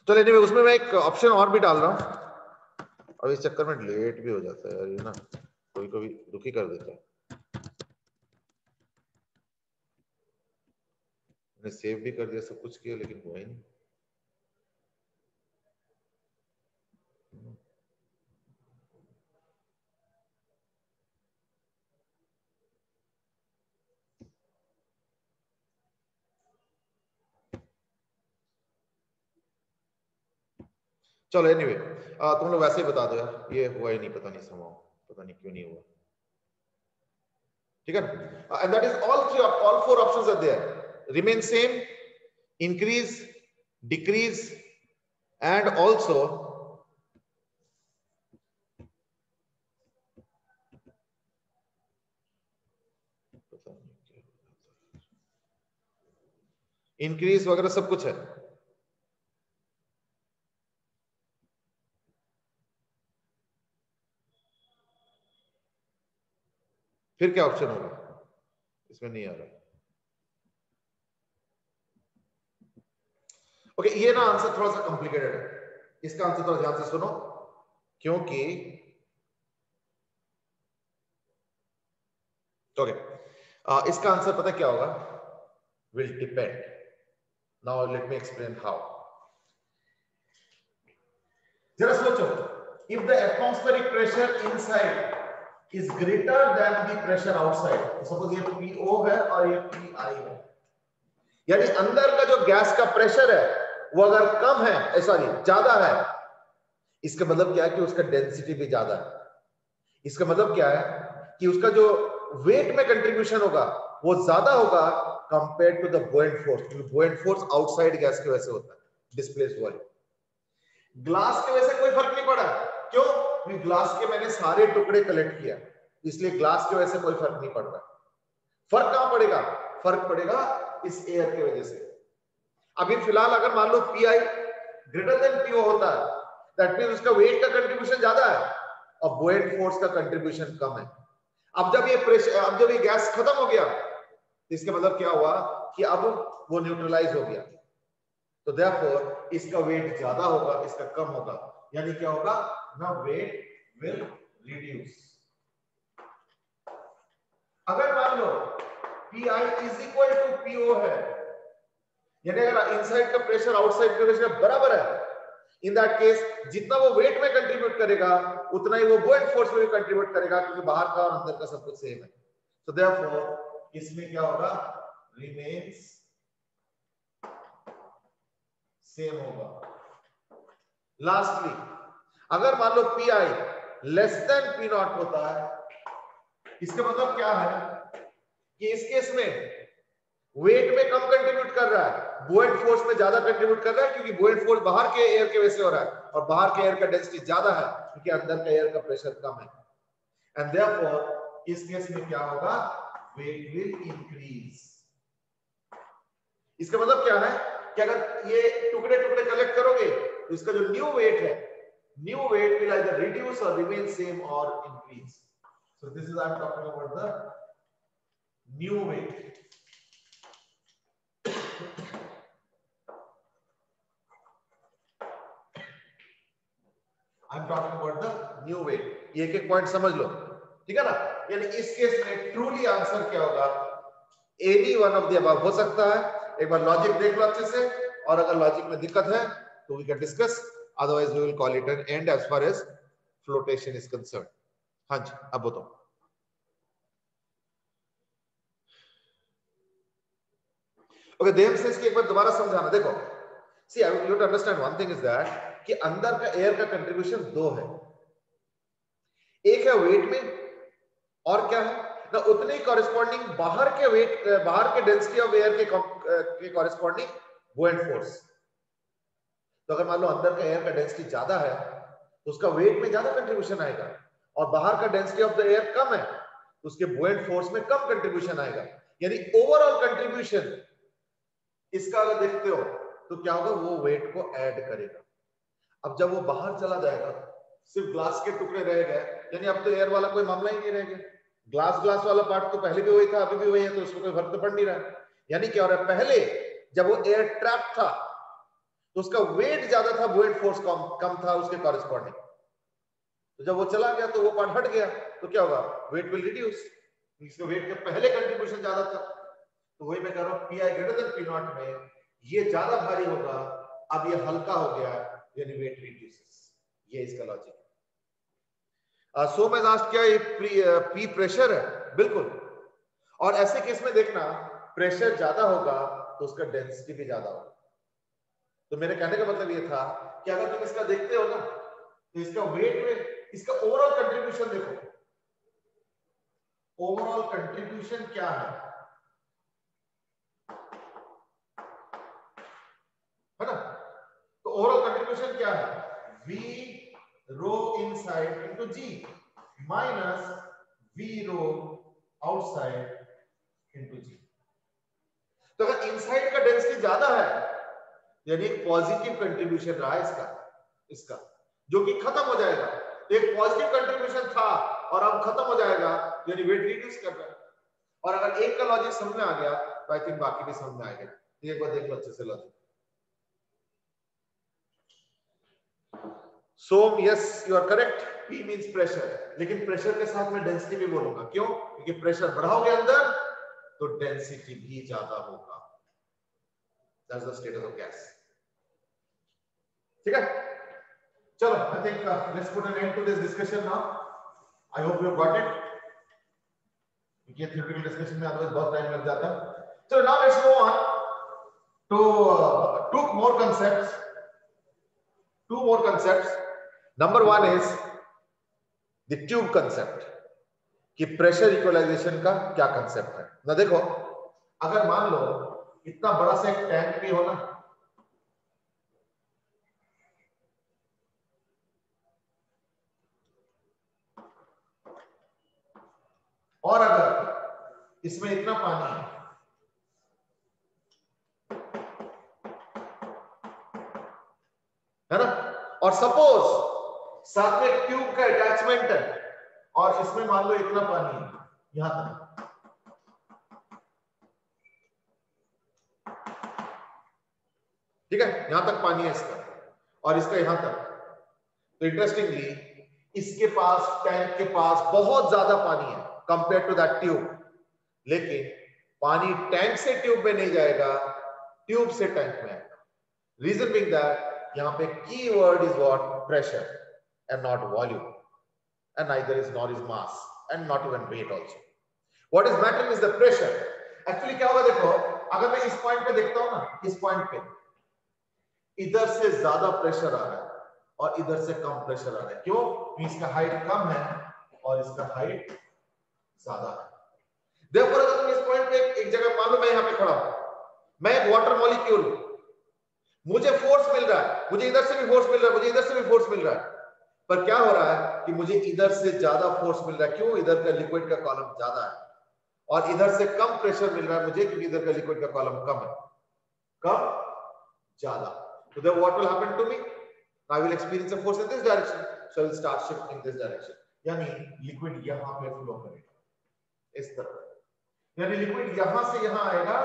तो लेने में उसमें मैं एक ऑप्शन और भी डाल रहा हूं और इस चक्कर में लेट भी हो जाता है यार, ये ना कभी कभी दुखी कर देता है. मैंने सेव भी कर दिया, सब कुछ किया, लेकिन हुआ ही नहीं. चलो एनीवे, तुम लोग वैसे ही बता दो यार, ये हुआ ही नहीं, पता नहीं समाओ, पता नहीं क्यों नहीं हुआ. ठीक है ना. And that is all four options are there, remain same, increase, decrease and also increase वगैरह सब कुछ है. फिर क्या ऑप्शन होगा, इसमें नहीं आ रहा. ओके, ये ना आंसर थोड़ा सा कॉम्प्लिकेटेड है, इसका आंसर थोड़ा ध्यान से सुनो, क्योंकि ओके इसका आंसर पता क्या होगा, will depend. Now let me explain how. जरा सोचो, if the atmospheric pressure inside is greater than the pressure outside, suppose ये PO है और ये PI है, यानी अंदर का जो गैस का प्रेशर है वो अगर कम है, सॉरी ज्यादा है, इसका मतलब क्या है कि उसका डेंसिटी भी ज्यादा है. इसका मतलब क्या है कि उसका जो वेट में कंट्रीब्यूशन होगा वो ज्यादा होगा कंपेयर टू द बुओयंट फोर्स, क्योंकि बुओयंट फोर्स आउटसाइड गैस की वजह से होता है, डिस्प्लेस वॉल्यूम. ग्लास की वजह से कोई फर्क नहीं पड़ा, क्यों? ग्लास के मैंने सारे टुकड़े कलेक्ट किया, इसलिए ग्लास की वजह से कोई फर्क नहीं पड़ रहा। फर्क कहां पड़ेगा? फर्क पड़ेगा इस एयर की वजह से। अभी फिलहाल अगर मान लो P I greater than PO होता है, दैट मींस उसका वेट का कंट्रीब्यूशन ज्यादा है और बुओयंट फोर्स का कंट्रीब्यूशन कम है। अब जब ये प्रेशर, अब जब ये गैस खत्म हो गया, इसका मतलब क्या हुआ कि अब वो न्यूट्रलाइज हो गया, तो देयरफॉर इसका वेट ज्यादा होगा, इसका कम होगा, यानी क्या होगा ना, वेट विल रिड्यूस। अगर मान लो P I is equal to PO है, यानी अगर इनसाइड का प्रेशर आउटसाइड का प्रेशर बराबर है, इन दैट केस जितना वो वेट में कंट्रीब्यूट करेगा उतना ही वो बुओयंट फोर्स में भी कंट्रीब्यूट करेगा, क्योंकि बाहर का और अंदर का सब कुछ सेम है। सो देयरफॉर इसमें क्या होगा, रिमेन्स सेम होगा। लास्टली अगर मान लो P I less than P naught होता है, इसका मतलब क्या है कि इस केस में वेट में कम कंट्रीब्यूट कर रहा है, बुओयंट फोर्स में ज्यादा कंट्रीब्यूट कर रहा है, क्योंकि बुओयंट फोर्स बाहर के एयर के वजह से हो रहा है और बाहर के एयर का डेंसिटी ज्यादा है क्योंकि अंदर का एयर का प्रेशर कम है। एंड देयरफॉर इस केस में क्या होगा, वेट विल इंक्रीज। इसका मतलब क्या है कि अगर ये टुकड़े टुकड़े कलेक्ट करोगे तो इसका जो न्यू वेट है, new weight will either reduce और रिमेन सेम और increase. So this is I am talking about the new weight. I am talking about the new weight. ये एक पॉइंट समझ लो, ठीक है ना। यानी इस केस में ट्रूली आंसर क्या होगा, any one of the above हो सकता है। एक बार लॉजिक देख लो अच्छे से, और अगर लॉजिक में दिक्कत है तो we can discuss, otherwise we will call it an end as far as floatation is concern. हाँ जी, अब बताओ। ओके, देव से इसकी एक बार दोबारा समझाना। देखो, see I you to understand one thing is that कि अंदर का एयर का कंट्रीब्यूशन दो है, एक है वेट में और क्या है ना, उतनी कॉरेस्पॉन्डिंग बाहर के वेट, बाहर के डेंसिटी ऑफ एयर के कॉरेस्पॉन्डिंग बुओयंट फोर्स। तो अगर मान लो अंदर का एयर का डेंसिटी ज्यादा है तो उसका वेट में ज्यादा कंट्रीब्यूशन आएगा, और बाहर का डेंसिटी ऑफ द एयर कम है तो उसके बुओयंट फोर्स में कम कंट्रीब्यूशन आएगा। यानी ओवरऑल कंट्रीब्यूशन इसका अगर देखते हो तो क्या होगा, वो वेट को ऐड करेगा। अब जब वो बाहर चला जाएगा, सिर्फ ग्लास के टुकड़े रह गए, यानी अब तो एयर वाला कोई मामला ही नहीं रह गया। ग्लास वाला पार्ट तो पहले भी वही था, अभी भी वही है, तो उसमें कोई फर्क तो पड़ नहीं रहा है। यानी क्या हो रहा है, पहले जब वो एयर ट्रैप था तो उसका वेट ज्यादा था, बुओयंट फोर्स कम था उसके कॉरेस्पॉन्डिंग। तो जब वो चला गया तो वो पार्ट हट गया, तो क्या होगा, वेट विल रिड्यूस। इसके वेट के पहले कंट्रीब्यूशन ज्यादा था, तो वही मैं कह रहा हूं, P I greater then P not में ये ज्यादा भारी होगा, अब ये हल्का हो गया, यानी वेट रिड्यूसेस। ये इसका लॉजिक है। सो मैं आस्क्ड क्या ये पी प्रेशर है? बिल्कुल। और ऐसे केस में देखना, प्रेशर ज्यादा होगा तो उसका डेंसिटी भी ज्यादा होगा। तो मेरे कहने का मतलब ये था कि अगर तुम इसका देखते हो ना, तो इसका वेट में इसका ओवरऑल कंट्रीब्यूशन देखो, ओवरऑल कंट्रीब्यूशन क्या है ना। तो ओवरऑल कंट्रीब्यूशन क्या है, V rho inside into G minus V rho outside into G। तो अगर इनसाइड का डेंसिटी ज्यादा है, यानी एक पॉजिटिव कंट्रीब्यूशन रहा है इसका जो कि खत्म हो जाएगा। तो एक पॉजिटिव कंट्रीब्यूशन था और अब खत्म हो जाएगा, यानी वेट रिड्यूस कर रहा है। और अगर एक का लॉजिक समझ में आ गया तो आई थिंक बाकी भी समझ में आएगा। एक बार देख लो अच्छे से logic. Som, yes you are correct, P means pressure, लेकिन प्रेशर के साथ मैं डेंसिटी भी बोलूंगा। क्यों? क्योंकि प्रेशर बढ़ाओगे अंदर तो डेंसिटी भी ज्यादा होगा। That's the status of gas. ठीक है, चलो, I think let's put an end to this discussion now. I hope you got it. ये थ्योरेटिकल डिस्कशन में अदरवाइज बहुत टाइम लग जाता है। चलो, now let's go on to two more concepts. Number one is the tube concept, कि pressure equalization का क्या कंसेप्ट है ना। देखो, अगर मान लो इतना बड़ा सा एक टैंक भी हो ना, और अगर इसमें इतना पानी है ना, और सपोज साथ में एक ट्यूब का अटैचमेंट है और इसमें मान लो इतना पानी है यहां तक, ठीक है, यहां तक पानी है इसका और इसका यहां तक, तो इंटरेस्टिंगली इसके पास, टैंक के पास बहुत ज्यादा पानी है कंपेयर टू दैट ट्यूब, लेकिन पानी टैंक से ट्यूब में नहीं जाएगा, ट्यूब से टैंक में आएगा। रीजन बीइंग दैट यहां पे key word is what, pressure and not volume, and neither is not is mass and not even weight also. What is mattering is the pressure. Actually क्या होगा देखो, अगर मैं इस पॉइंट पे देखता हूं ना, इस पॉइंट पे इधर से ज्यादा प्रेशर आ रहा है और इधर से कम प्रेशर आ रहा है, क्यों? इसका हाइट कम है और इसका हाइट ज्यादा है। देखो अगर तुम इस पॉइंट पे एक जगह, मान लो मैं यहां पे खड़ा हूं, मैं एक वाटर मॉलिक्यूल हूं, मुझे फोर्स मिल रहा है, मुझे इधर से भी फोर्स मिल रहा है, मुझे इधर से भी फोर्स मिल रहा है, पर क्या हो रहा है कि मुझे इधर से ज्यादा फोर्स मिल रहा है, क्यों? इधर का लिक्विड का कॉलम ज्यादा है, और इधर से कम प्रेशर मिल रहा है मुझे, क्योंकि इधर का लिक्विड का कॉलम कम है, कम ज्यादा। So then what will happen to me? I will experience a force in this direction, so I will start shifting this direction. यानी लिक्विड यहां पे फ्लो करेगा इस तरह, यानी लिक्विड यहां से यहां आएगा,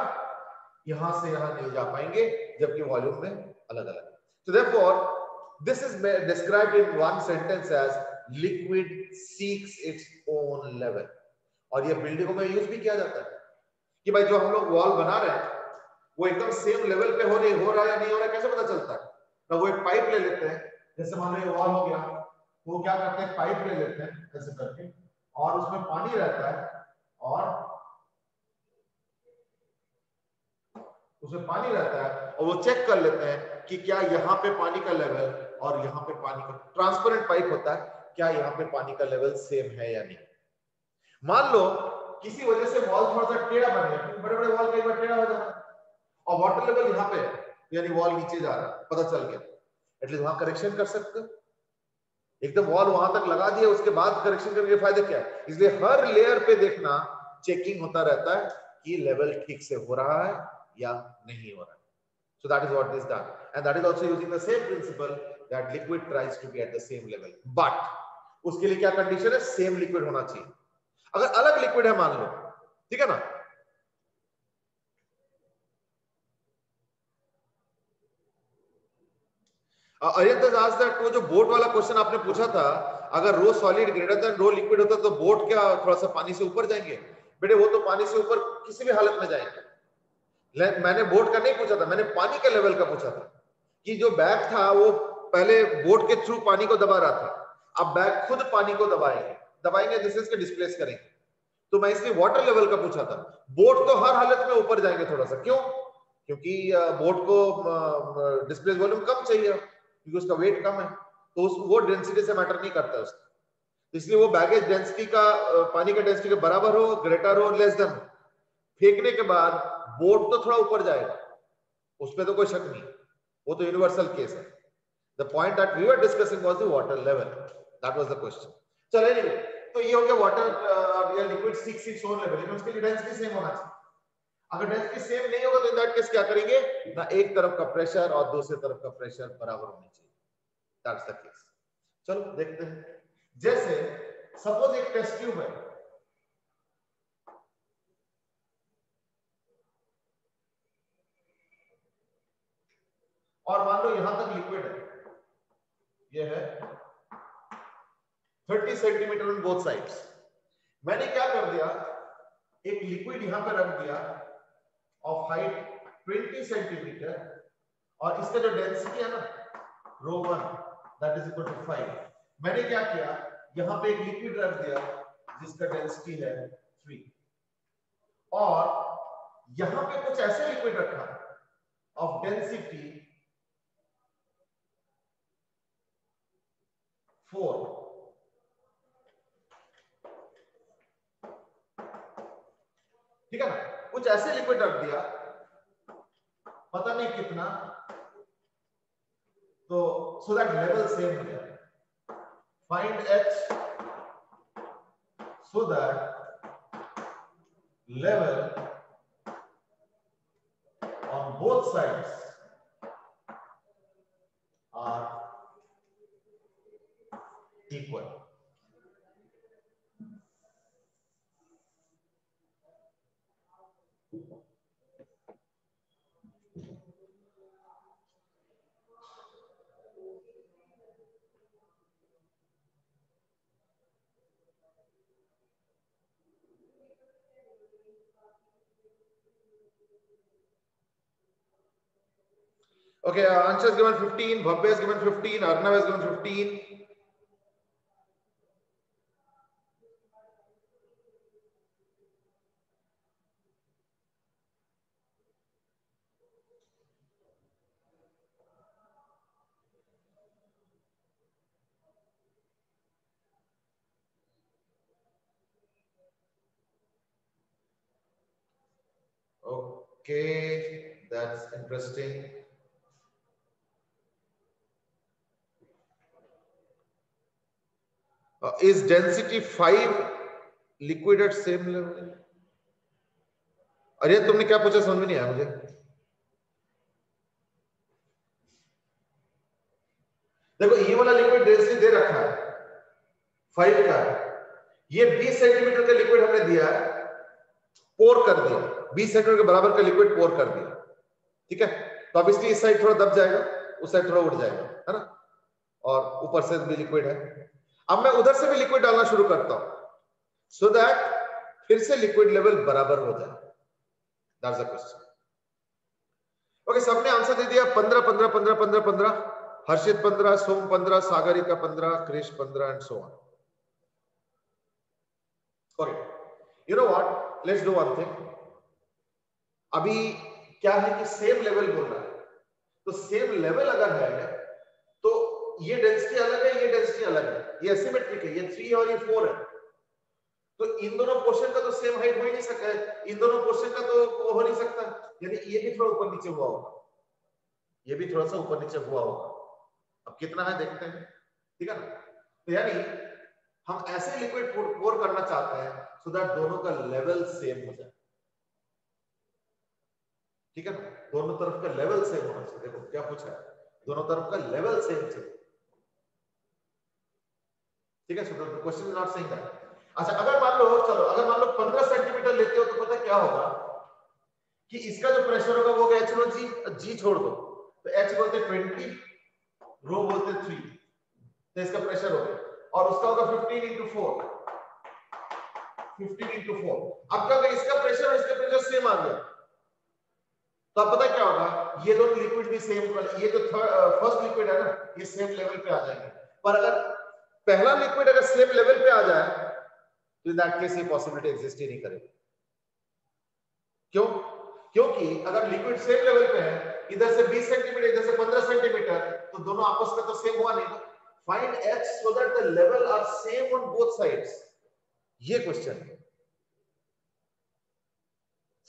यहां से यहां नहीं जा पाएंगे, जबकि वॉल्यूम में अलग अलग। So therefore this is described in one sentence as liquid seeks its own level। और ये बिल्डिंगों में यूज भी किया जाता है कि भाई जो हम लोग वॉल बना रहे हैं वो एकदम सेम लेवल पे हो रहा है या नहीं हो रहा है, कैसे पता चलता है? तो वो एक पाइप ले लेते हैं, जैसे मान लो ये वॉल हो गया, वो क्या करते हैं, पाइप ले लेते हैं ऐसे करके, और उसमें पानी रहता है, और उसमें पानी रहता है, और वो चेक कर लेते हैं कि क्या यहाँ पे पानी का लेवल और यहाँ पे पानी का, ट्रांसपेरेंट पाइप होता है, क्या यहाँ पे पानी का लेवल सेम है या नहीं। मान लो किसी वजह से वॉल थोड़ा सा टेढ़ा बन गया, क्योंकि बड़े बड़े वॉल कई बार टेढ़ा हो जाता है, और वाटर लेवल यहाँ पे यानी वॉल नीचे जा रहा है, पता चल गया, एटलीस्ट वहां करेक्शन कर सकते हो। एकदम वॉल वहां तक लगा दिया, उसके बाद करेक्शन करने के फायदे क्या है? इसलिए हर लेयर पे देखना, चेकिंग होता रहता है कि लेवल ठीक से हो रहा है या नहीं हो रहा है। So that is what is done, and that is also using the same principle that liquid tries to be at the same level, but उसके लिए क्या कंडीशन है? सेम लिक्विड होना चाहिए। अगर अलग लिक्विड है मान लो, ठीक है ना, वो जो बोट वाला क्वेश्चन आपने पूछा था, अगर rho solid greater than rho liquid होता तो बोट क्या थोड़ा सा पानी से ऊपर जाएंगे? बेटे वो तो पानी से ऊपर किसी भी हालत में जाएंगे। मैंने बोट का नहीं पूछा था, मैंने पानी के लेवल का पूछा था कि जो बैग था वो पहले बोट के थ्रू पानी को दबा रहा था, अब बैग खुद पानी को दबाएंगे डिस्टेंस के डिस्प्लेस करेंगे, तो मैं इसलिए वाटर लेवल का पूछा था। बोट तो हर हालत में ऊपर जाएंगे थोड़ा सा, क्यों? क्योंकि बोट को डिस्प्लेस वॉल्यूम कम चाहिए, क्योंकि उसका वेट कम है, तो वो डेंसिटी से मैटर नहीं करता है उसका, इसलिए वो बैगेज डेंसिटी का पानी का डेंसिटी के बराबर हो, ग्रेटर हो, लेस देन, फेंकने के बाद बोट तो थोड़ा ऊपर जाएगा, उसमें तो कोई शक नहीं, वो तो यूनिवर्सल केस है। The point that we were discussing was the water level, that was the question. चलो एनीवे, तो ये हो गया वाटर या liquid seeks its own level, लेकिन उसके लिए डेंसिटी सेम होना चाहिए। अगर डेंसिटी सेम नहीं होगा तो इन दैट केस क्या करेंगे ना, एक तरफ का प्रेशर और दूसरी तरफ का प्रेशर बराबर होना चाहिए, दैट्स द केस। चलो देखते हैं, जैसे सपोज एक टेस्ट ट्यूब है, और मान लो यहां तक लिक्विड है, ये है 30 सेंटीमीटर ऑन बोथ साइड्स। मैंने क्या कर दिया, एक लिक्विड यहां पर रख दिया ऑफ हाइट 20 सेंटीमीटर, और इसका जो डेंसिटी है ना ρ1 दैट इज इक्वल टू 5। मैंने क्या किया, यहां पे एक लिक्विड रख दिया जिसका डेंसिटी है 3, और यहां पे कुछ ऐसे लिक्विड रखा ऑफ डेंसिटी 4, ठीक है ना, कुछ ऐसे लिक्विड रख दिया, पता नहीं कितना, तो सो दैट लेवल सेम हो जाए। Find H so that level on both sides are equal. Okay, Ansha is given 15, Bhavya is given 15, Arnav is given 15. Okay, that's interesting. Is density 5 liquid at same level? अरे तुमने क्या पूछा समझ में नहीं आया मुझे. देखो ये वाला लिक्विड डेंसिटी दे रखा है 5 का. ये 20 सेंटीमीटर का लिक्विड हमने दिया है, पोर कर दिया, 20 सेंटीमीटर के बराबर का लिक्विड पोर कर दिया. ठीक है, तो अब इसलिए इस साइड थोड़ा दब जाएगा, उस साइड थोड़ा उठ जाएगा, है ना, और ऊपर से भी लिक्विड है. अब मैं उधर से भी लिक्विड डालना शुरू करता हूं सो दैट फिर से लिक्विड लेवल बराबर हो जाए. That's the question. ओके, सबने आंसर दे दिया. 15 15 15 15 15, Harshit 15, Som 15, Sagarika 15, Krish 15 and so on. Okay, you know what, let's do one thing. अभी क्या है कि सेम लेवल बोल रहा है, तो सेम लेवल अगर है तो ये डेंसिटी अलग है, ये डेंसिटी अलग है, ये एसिमेट्रिक है, ये 3 और ये 4 है. तो इन दोनों पोर्शन का तो सेम हाइट हो ही नहीं सकता है, इन दोनों पोर्शन का तो हो नहीं सकता, यानी ये भी थोड़ा ऊपर नीचे हुआ होगा, ये भी थोड़ा सा ऊपर नीचे हुआ होगा. अब कितना है देखते हैं. ठीक है ना, तो यानी हम ऐसे लिक्विड पोर करना चाहते हैं सो दैट दोनों का लेवल सेम हो जाए. ठीक है ना, दोनों तरफ का लेवल सेम होना चाहिए. देखो क्या पूछा है, दोनों तरफ का लेवल सेम चाहिए. ठीक है, so the question is not saying that. अच्छा, अगर मान लो, चलो अगर मान लो 15 सेंटीमीटर लेते हो तो पता क्या होगा कि इसका जो प्रेशर होगा वो होगा h रो g, g छोड़ दो तो h बोलते 20, रो बोलते 3, तो इसका प्रेशर हो गया, और उसका होगा 15 into 4. 15 into 4. अब क्या होगा, इसका प्रेशर और इसका प्रेशर सेम आ गया, तो अब पता क्या होगा, ये दोनों लिक्विड भी सेम, ये जो फर्स्ट लिक्विड है ना, ये सेम लेवल पे आ जाएंगे. पर अगर पहला लिक्विड अगर सेम लेवल पे आ जाए तो इन दैट केस ये पॉसिबिलिटी एग्जिस्ट ही नहीं करेगी. क्यों? क्योंकि अगर लिक्विड सेम लेवल पे है, इधर से 20 सेंटीमीटर, इधर से 15 सेंटीमीटर, तो दोनों आपस में तो सेम हुआ नहीं. Find h so that the level are same on both sides. ये क्वेश्चन है,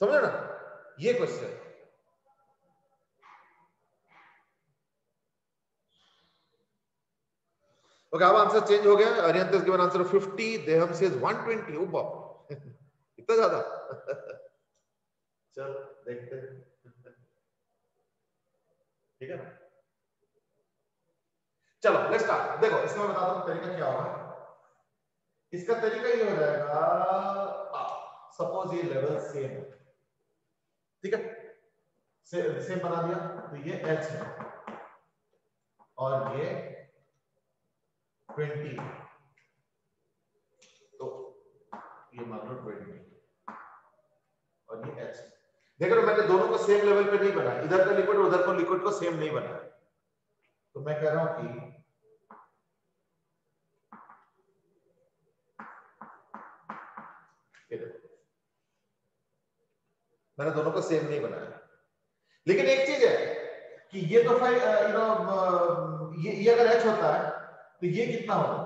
समझे ना, ये क्वेश्चन. ओके, अब आंसर चेंज हो गया. अरिहंत इज गिवन आंसर 50, देहम सेज 120. ओ बाप, इतना ज्यादा. चल देखते हैं. ठीक है ना, चलो लेट्स स्टार्ट. देखो इसमें मैं बताता हूं तरीका क्या होगा. इसका तरीका ये हो जाएगा, सपोज ये लेवल सेम है, ठीक है, सेम बना दिया, तो ये h है और ये 20, तो ये मान लो 20 और ये h. देख रहे हो, मैंने दोनों को सेम लेवल पे नहीं बनाया, इधर का लिक्विड उधर को लिक्विड को सेम नहीं बनाया. तो मैं कह रहा हूं कि ये देखो, मैंने दोनों को सेम नहीं बनाया. लेकिन एक चीज है कि ये तो ये अगर h होता है तो ये कितना होगा,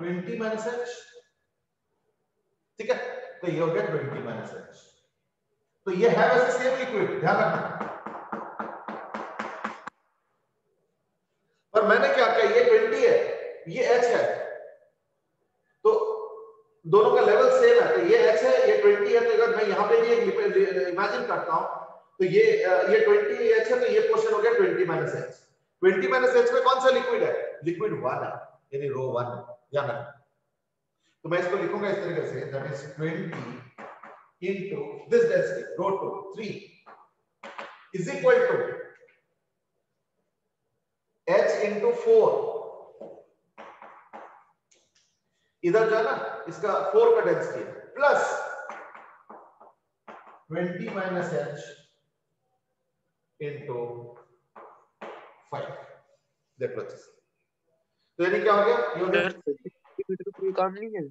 20 माइनस h. ठीक है, तो ये हो गया 20 माइनस h. तो ये है वैसे सेम लिक्विड, ध्यान रखना. पर मैंने क्या किया, ये 20 है, ये h है, तो दोनों का लेवल सेम है, तो ये h है, ये 20 है, तो अगर मैं यहाँ पे भी एक इमेजिन करता हूँ तो ये 20 एच है, तो ये पोर्शन हो गया 20 माइनस एच। 20 माइनस एच में कौन सा लिक्विड है? लिक्विड 1 है, यानी रो 1 ध्यान रखना। तो मैं इसको लिखूंगा इस तरीके से, that is 20 into this density rho 2 3 is equal to h into 4, इधर जो है ना इसका 4 का डेंसिटी है, प्लस 20 माइनस एच इंटू 5। देख लो अच्छे से। तो यानी क्या हो गया? ये हो गया 30 सेंटीमीटर कोई काम नहीं है।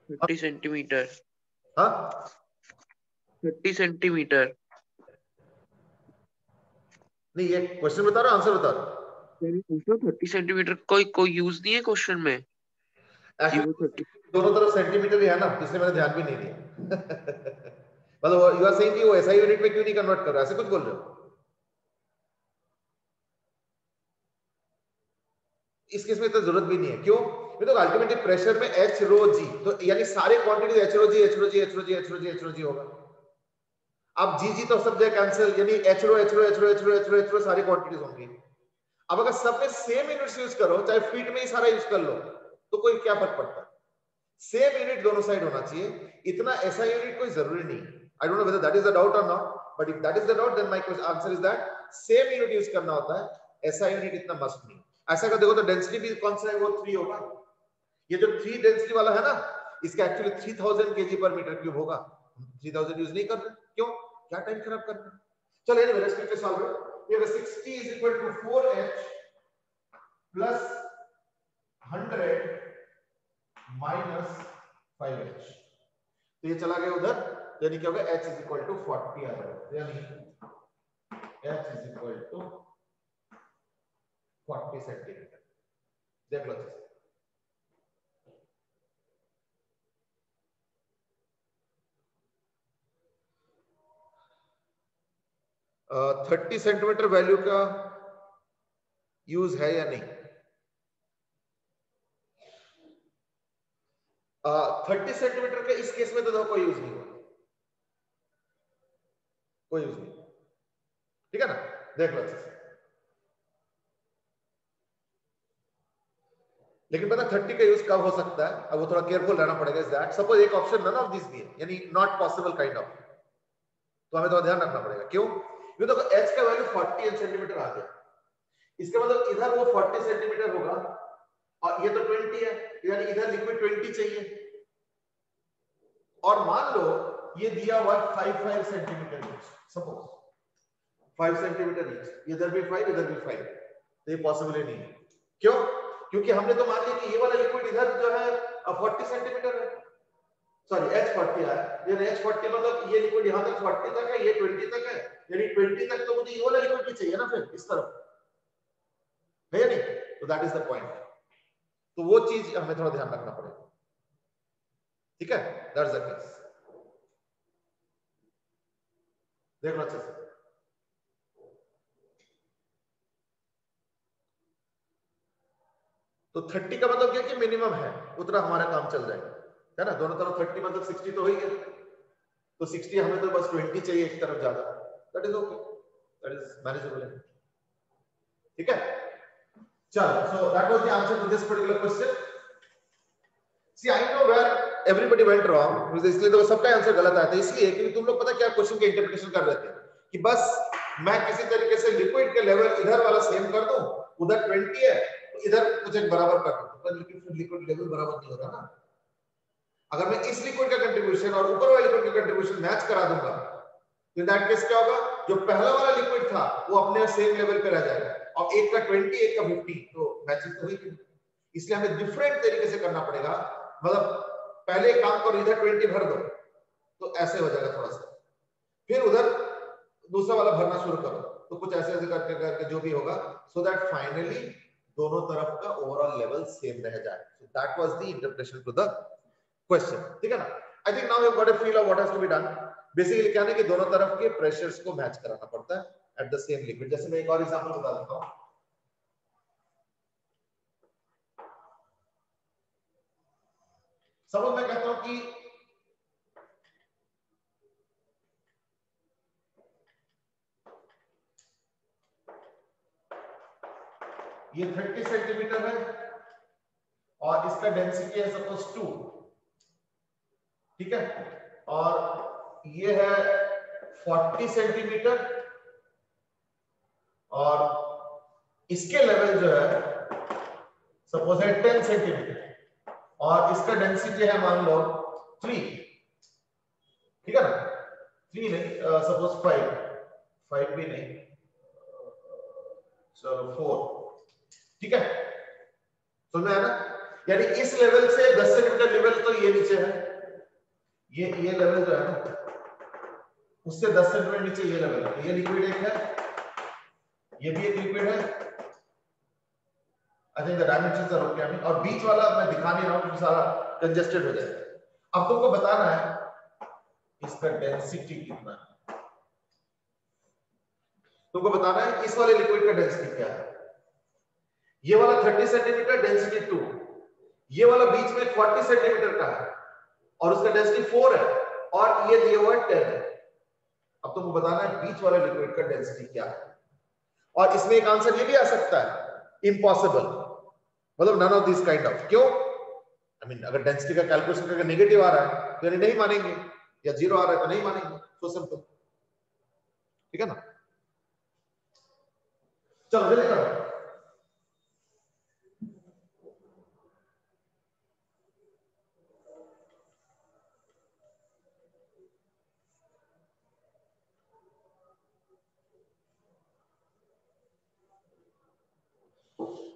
30 सेंटीमीटर, हाँ 30 सेंटीमीटर। नहीं, ये क्वेश्चन बता रहा, आंसर बता रहा। मैंने पूछा 30 सेंटीमीटर कोई यूज नहीं है क्वेश्चन में कि वो 30। दोनों तरफ सेंटीमीटर ही है ना, इसलिए मैंने ध्यान भी नहीं दिया। मतलब यू आर सेइंग कि वो एसआई यूनिट में क्यों नहीं कन्वर्ट कर रहा, ऐसे कुछ बोल रहे हो? इस केस में तो जरूरत भी नहीं है, क्यों? ये तो अल्टीमेटली प्रेशर में एच रो जी, तो यानी सारे क्वांटिटी एच रो जी एच रो जी एच रो जी एच रो जी एच रो जी होगा। अब जी जी तो सब जगह कैंसिल, यानी एच रो एच रो एच रो एच रो एच रो एच रो सारी क्वांटिटीज होंगी। अब अगर सब में सेम यूनिट्स यूज करो, चाहे फीट में ही सारा यूज कर लो, तो कोई क्या फर्क पड़ता है? सेम यूनिट दोनों साइड होना चाहिए, इतना ऐसा यूनिट कोई जरूरी नहीं। I don't know whether that is the doubt और not, but if that is the doubt then my answer is that same unit use करना होता है, ऐसा यूनिट इतना मस्ट नहीं। ऐसा कर देखो तो डेंसिटी भी कौन सा है, वो 3 होगा। ये जो 3 डेंसिटी वाला है ना, इसका एक्चुअली 3000 kg पर मीटर क्यूब होगा। 3000 यूज नहीं कर रहे, क्यों? क्या टाइम खराब करना। चलो anyway let's quickly solve it. ये 60 is equal to 4h plus 100 minus 5h, तो ये चला गया उधर, यानी क्या होगा? h इज इक्वल टू 40 आ जाएगा, यानी h is equal to 40 centimetre. देख लो अच्छे से। 30 सेंटीमीटर वैल्यू का यूज है या नहीं? 30 सेंटीमीटर के इस केस में तो कोई यूज नहीं होगा, कोई यूज नहीं, ठीक है ना? देख लो अच्छे से। लेकिन पता 30 का यूज कब हो सकता है, अब वो थोड़ा केयरफुल रहना पड़ेगा। इज दैट सपोज एक ऑप्शन नन ऑफ दिस भी है, यानी नॉट पॉसिबल काइंड ऑफ, तो हमें थोड़ा ध्यान रखना पड़ेगा। क्यों? ये देखो h का वैल्यू 40 सेंटीमीटर आ गया, इसका मतलब इधर वो 40 सेंटीमीटर होगा और ये तो 20 है, यानी इधर लिक्विड 20 चाहिए। और मान लो ये दिया हुआ 5 centimetre each, suppose 5 centimetre each, इधर भी 5 इधर भी 5, तो ये पॉसिबल ही नहीं है। क्यों? क्योंकि हमने तो मान लिया कि ये वाला लिक्विड इधर जो है 40 सेंटीमीटर है, सॉरी h40 है, ये h40 मतलब ये लिक्विड यहां तक 40 तक है, ये 20 तक है, यानी 20 तक तो मुझे ये वाला लिक्विड भी चाहिए ना, फिर इस तरफ है या नहीं? तो दैट इज द पॉइंट। तो वो चीज हमें थोड़ा ध्यान रखना पड़ेगा, ठीक है? That's the case. देख लो अच्छे से। तो 30 का मतलब क्या कि मिनिमम है, उतना हमारा काम चल जाएगा, है ना? दोनों तरफ 30 मतलब 60 तो हो ही गया, तो 60 हमें तो बस 20 चाहिए एक तरफ ज्यादा, that is okay, that is manageable, ठीक है? चलो, so that was the answer to this particular question. See I know where everybody went wrong, इसलिए तो सबका आंसर गलत आया था, इसलिए क्योंकि तुम लोग पता क्या क्वेश्चन के इंटरप्रिटेशन कर रहे थे कि बस मैं किसी तरीके से लिक्विड के लेवल इधर वाला सेम कर दूं, उधर 20 है तो इधर कुछ एक बराबर कर दूं, पर लेकिन लिक्विड लेवल बराबर नहीं होगा ना। अगर मैं इस लिक्विड का कंट्रीब्यूशन और ऊपर वाले लिक्विड का कंट्रीब्यूशन मैच करा दूंगा, तो इन दैट केस क्या होगा? जो पहला वाला लिक्विड था वो अपने सेम लेवल पे रह जाएगा, और एक का 20 एक का 50, तो मैचिंग तो हुई। इसलिए हमें डिफरेंट तरीके से करना पड़ेगा, मतलब पहले काम करो इधर 20 भर दो, तो ऐसे हो जाएगा थोड़ा सा, फिर उधर दूसरा वाला भरना शुरू करो, तो कुछ ऐसे ऐसे करके करके जो भी होगा, सो दैट फाइनली दोनों तरफ का ओवरऑल लेवल सेम रह जाए। So that was the interpretation to the question, ठीक है ना? I think now you got a feel of what has to be done. Basically क्या है कि दोनों तरफ के प्रेशर्स को मैच कराना पड़ता है एट द सेम लिक्विड। जैसे मैं एक और एग्जांपल बता देता हूं, सपोज मैं कहता हूं कि ये 30 सेंटीमीटर है और इसका डेंसिटी है सपोज 2, ठीक है, और ये है 40 सेंटीमीटर और इसके लेवल जो है सपोज है 10 सेंटीमीटर और इसका डेंसिटी है मान लो 3, ठीक है ना, 3 नहीं सपोज 5 भी नहीं, चलो 4, ठीक है, समझ में आया ना। यानी इस लेवल से 10 सेंटीमीटर लेवल तो ये नीचे है, ये लेवल जो है ना उससे 10 सेंटीमीटर नीचे ये लेवल है, ये लिक्विड एक है, ये भी एक लिक्विड है, I think the dimensions are okay, और बीच वाला मैं दिखा नहीं रहा हूं क्योंकि सारा कंजेस्टेड हो जाएगा। अब तुमको बताना है इसका डेंसिटी कितना है, तुमको बताना है इस वाले लिक्विड का डेंसिटी क्या है। ये वाला 30 सेंटीमीटर डेंसिटी 2, ये वाला बीच में 40 सेंटीमीटर का है और उसका डेंसिटी 4 है और ये दिया हुआ 10 है। अब तुमको बताना है बीच वाले लिक्विड का डेंसिटी क्या है। और इसमें एक आंसर ये भी आ सकता है इम्पॉसिबल, मतलब none of this kind of. क्यों? आई मीन अगर डेंसिटी का कैलकुलेशन करके नेगेटिव आ रहा है तो यानी नहीं मानेंगे, या 0 आ रहा है तो नहीं मानेंगे, सो सिंपल, ठीक है ना। चलो जल्दी करो।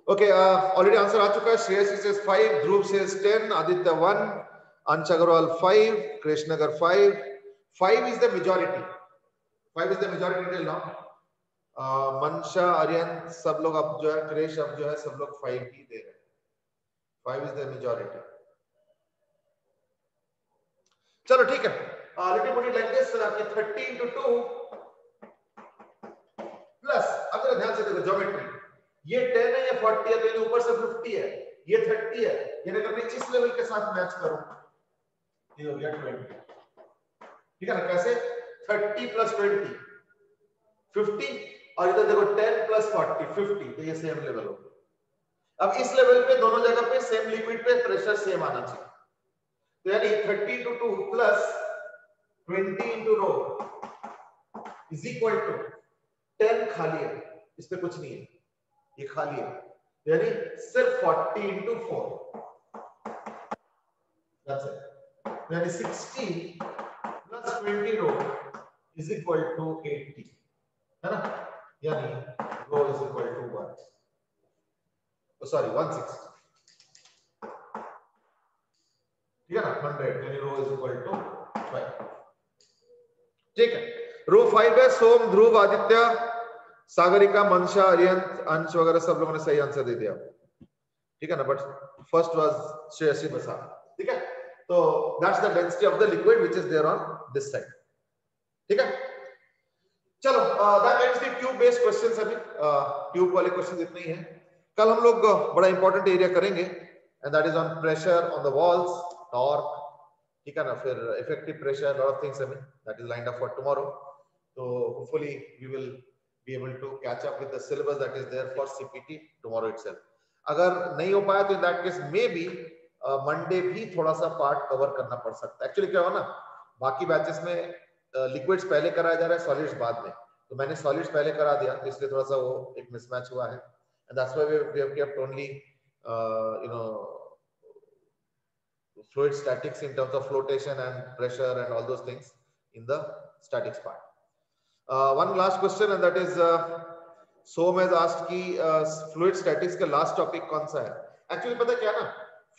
Okay, already answer आ चुका है। श्रेयस says 5, ध्रुव says 10, आदित्य 1, अंश Agarwal 5, Krishnanagar 5. 5 is the majority. 5 is the majority till now. मनशा, आर्यन सब लोग अब जो है, क्रेश अब जो है सब लोग 5 ही दे रहे हैं। 5 is the majority. चलो ठीक है, let me put it like this, 30 into 2 plus, अब जरा ध्यान से देखो ज्योमेट्री, ये 10 है, ये 40 है, तो ये ऊपर से 50 है, ये 30 है, यानी अगर मैं इस लेवल के साथ मैच करूं ये हो गया 20, ठीक है ना। कैसे? 30 प्लस 20 50, और इधर देखो 10 प्लस 40 50, तो ये सेम लेवल हो। अब इस लेवल पे दोनों जगह पे सेम लिक्विड पे प्रेशर सेम आना चाहिए, तो यानी 30 into 2 plus 20 into rho is equal to 10 खाली है, इस पे कुछ नहीं है, ये खाली है, यानी सिर्फ 40 into 4, that's it. यानी 60 plus 20 row is equal to 80, है ना, यानी रो is equal to 1, oh sorry 160, ठीक है ना, 100, यानी रो is equal to 5, ठीक है। रो 5 है, सोम, ध्रुव, आदित्य, सागरिका, मनशा, अरियंत, अंश वगैरह सब लोगों ने सही आंसर दे दिया, ठीक है ना, बट फर्स्ट वाज श्रेयसी बसा, ठीक है। तो that's the density of the liquid which is there on this side, ठीक है। चलो that ends the tube based questions. अभी ट्यूब वाले क्वेश्चंस इतने ही हैं। कल हम लोग बड़ा इंपॉर्टेंट एरिया करेंगे and that is on pressure on the walls, torque, ठीक है ना, फिर effective pressure, lot of things I mean that is lined up for tomorrow. तो hopefully we will be able to catch up with the syllabus that is there for CPT tomorrow itself. अगर नहीं हो पाया तो in that case maybe Monday भी थोड़ा सा part cover करना पड़ सकता है। एक्चुअली क्या हो ना, बाकी बैचेस में लिक्विड्स पहले कराया जा रहा है, सॉलिड्स बाद में, तो मैंने सॉलिड्स पहले करा दिया, तो इसलिए थोड़ा सा वो एक मिसमैच हुआ है, and that's why we have kept only you know fluid statics in terms of flotation and pressure and all those things in the statics part. One last question and that is Som has asked कि fluid statics का last topic कौन सा है? Actually पता क्या ना,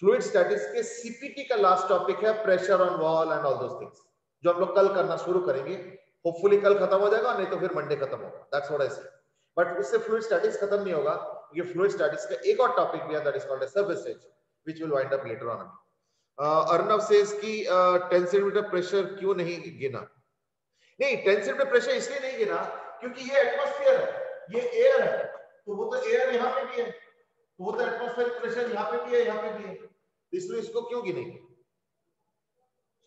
fluid statics के CPT का last topic है pressure on wall and all those things, जो हम लोग कल करना शुरू करेंगे। Hopefully कल खत्म हो जाएगा, नहीं तो फिर मंडे खत्म होगा। That's what I say. But उससे fluid statics खत्म नहीं होगा, क्योंकि fluid statics का एक और topic भी है that is called as surface stage, which will wind up later on. Arnav says कि 10 सेंटीमीटर प्रेशर क्यों नहीं गिना? नहीं, 10 सेंटीमीटर प्रेशर इसलिए नहीं गिना क्योंकि ये एटमॉस्फेयर है, ये एयर है, तो वो तो एयर यहाँ पे भी है, तो वो तो एटमॉस्फेरिक प्रेशर यहाँ पे भी है, यहाँ पे भी है, इसलिए इसको क्यों गिनेंगे?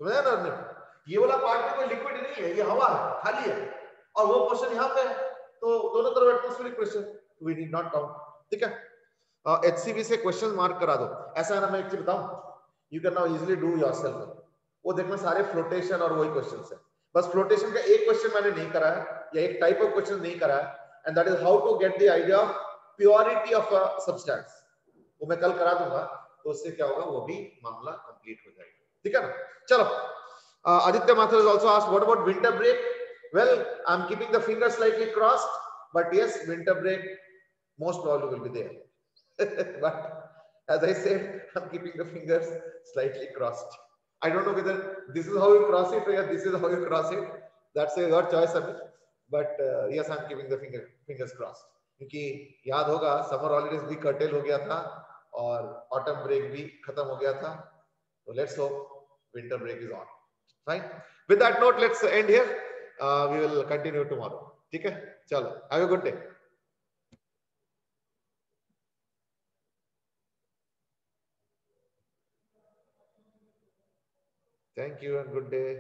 समझा ना अर्नव? ये वाला पार्ट में कोई लिक्विड नहीं है, ये हवा है, खाली है, और वो पोर्शन यहाँ पे है, तो दोनों तरफ atmospheric pressure, we need not count, ठीक है। HCV से क्वेश्चन मार्क करा दो। ऐसा है ना, मैं एक चीज बताऊं, you can now easily do yourself. वो देखना सारे फ्लोटेशन और वही क्वेश्चंस है, बस फ्लोटेशन का एक क्वेश्चन मैंने नहीं करा है या एक टाइप ऑफ क्वेश्चन नहीं करा है, and that is how to get the idea of purity of a substance. वो मैं कल करा दूंगा, तो उससे क्या होगा, वो भी मामला कंप्लीट हो जाएगा। ठीक है ना? चलो, Aditya Mathur has also asked, what about winter break? Well, I'm keeping the fingers slightly crossed, but yes, winter break most probably will be there. But as I said, I'm keeping the fingers slightly crossed. I don't know whether this is how you cross it or this is how you cross it. That's your choice, Amit. But yes, I'm keeping the fingers crossed. क्योंकि याद होगा summer holidays भी cartel हो गया था और autumn break भी खत्म हो गया था, तो let's hope winter break is on. Fine, with that note let's end here, we will continue tomorrow. ठीक है, चलो, have a good day. Thank you and good day.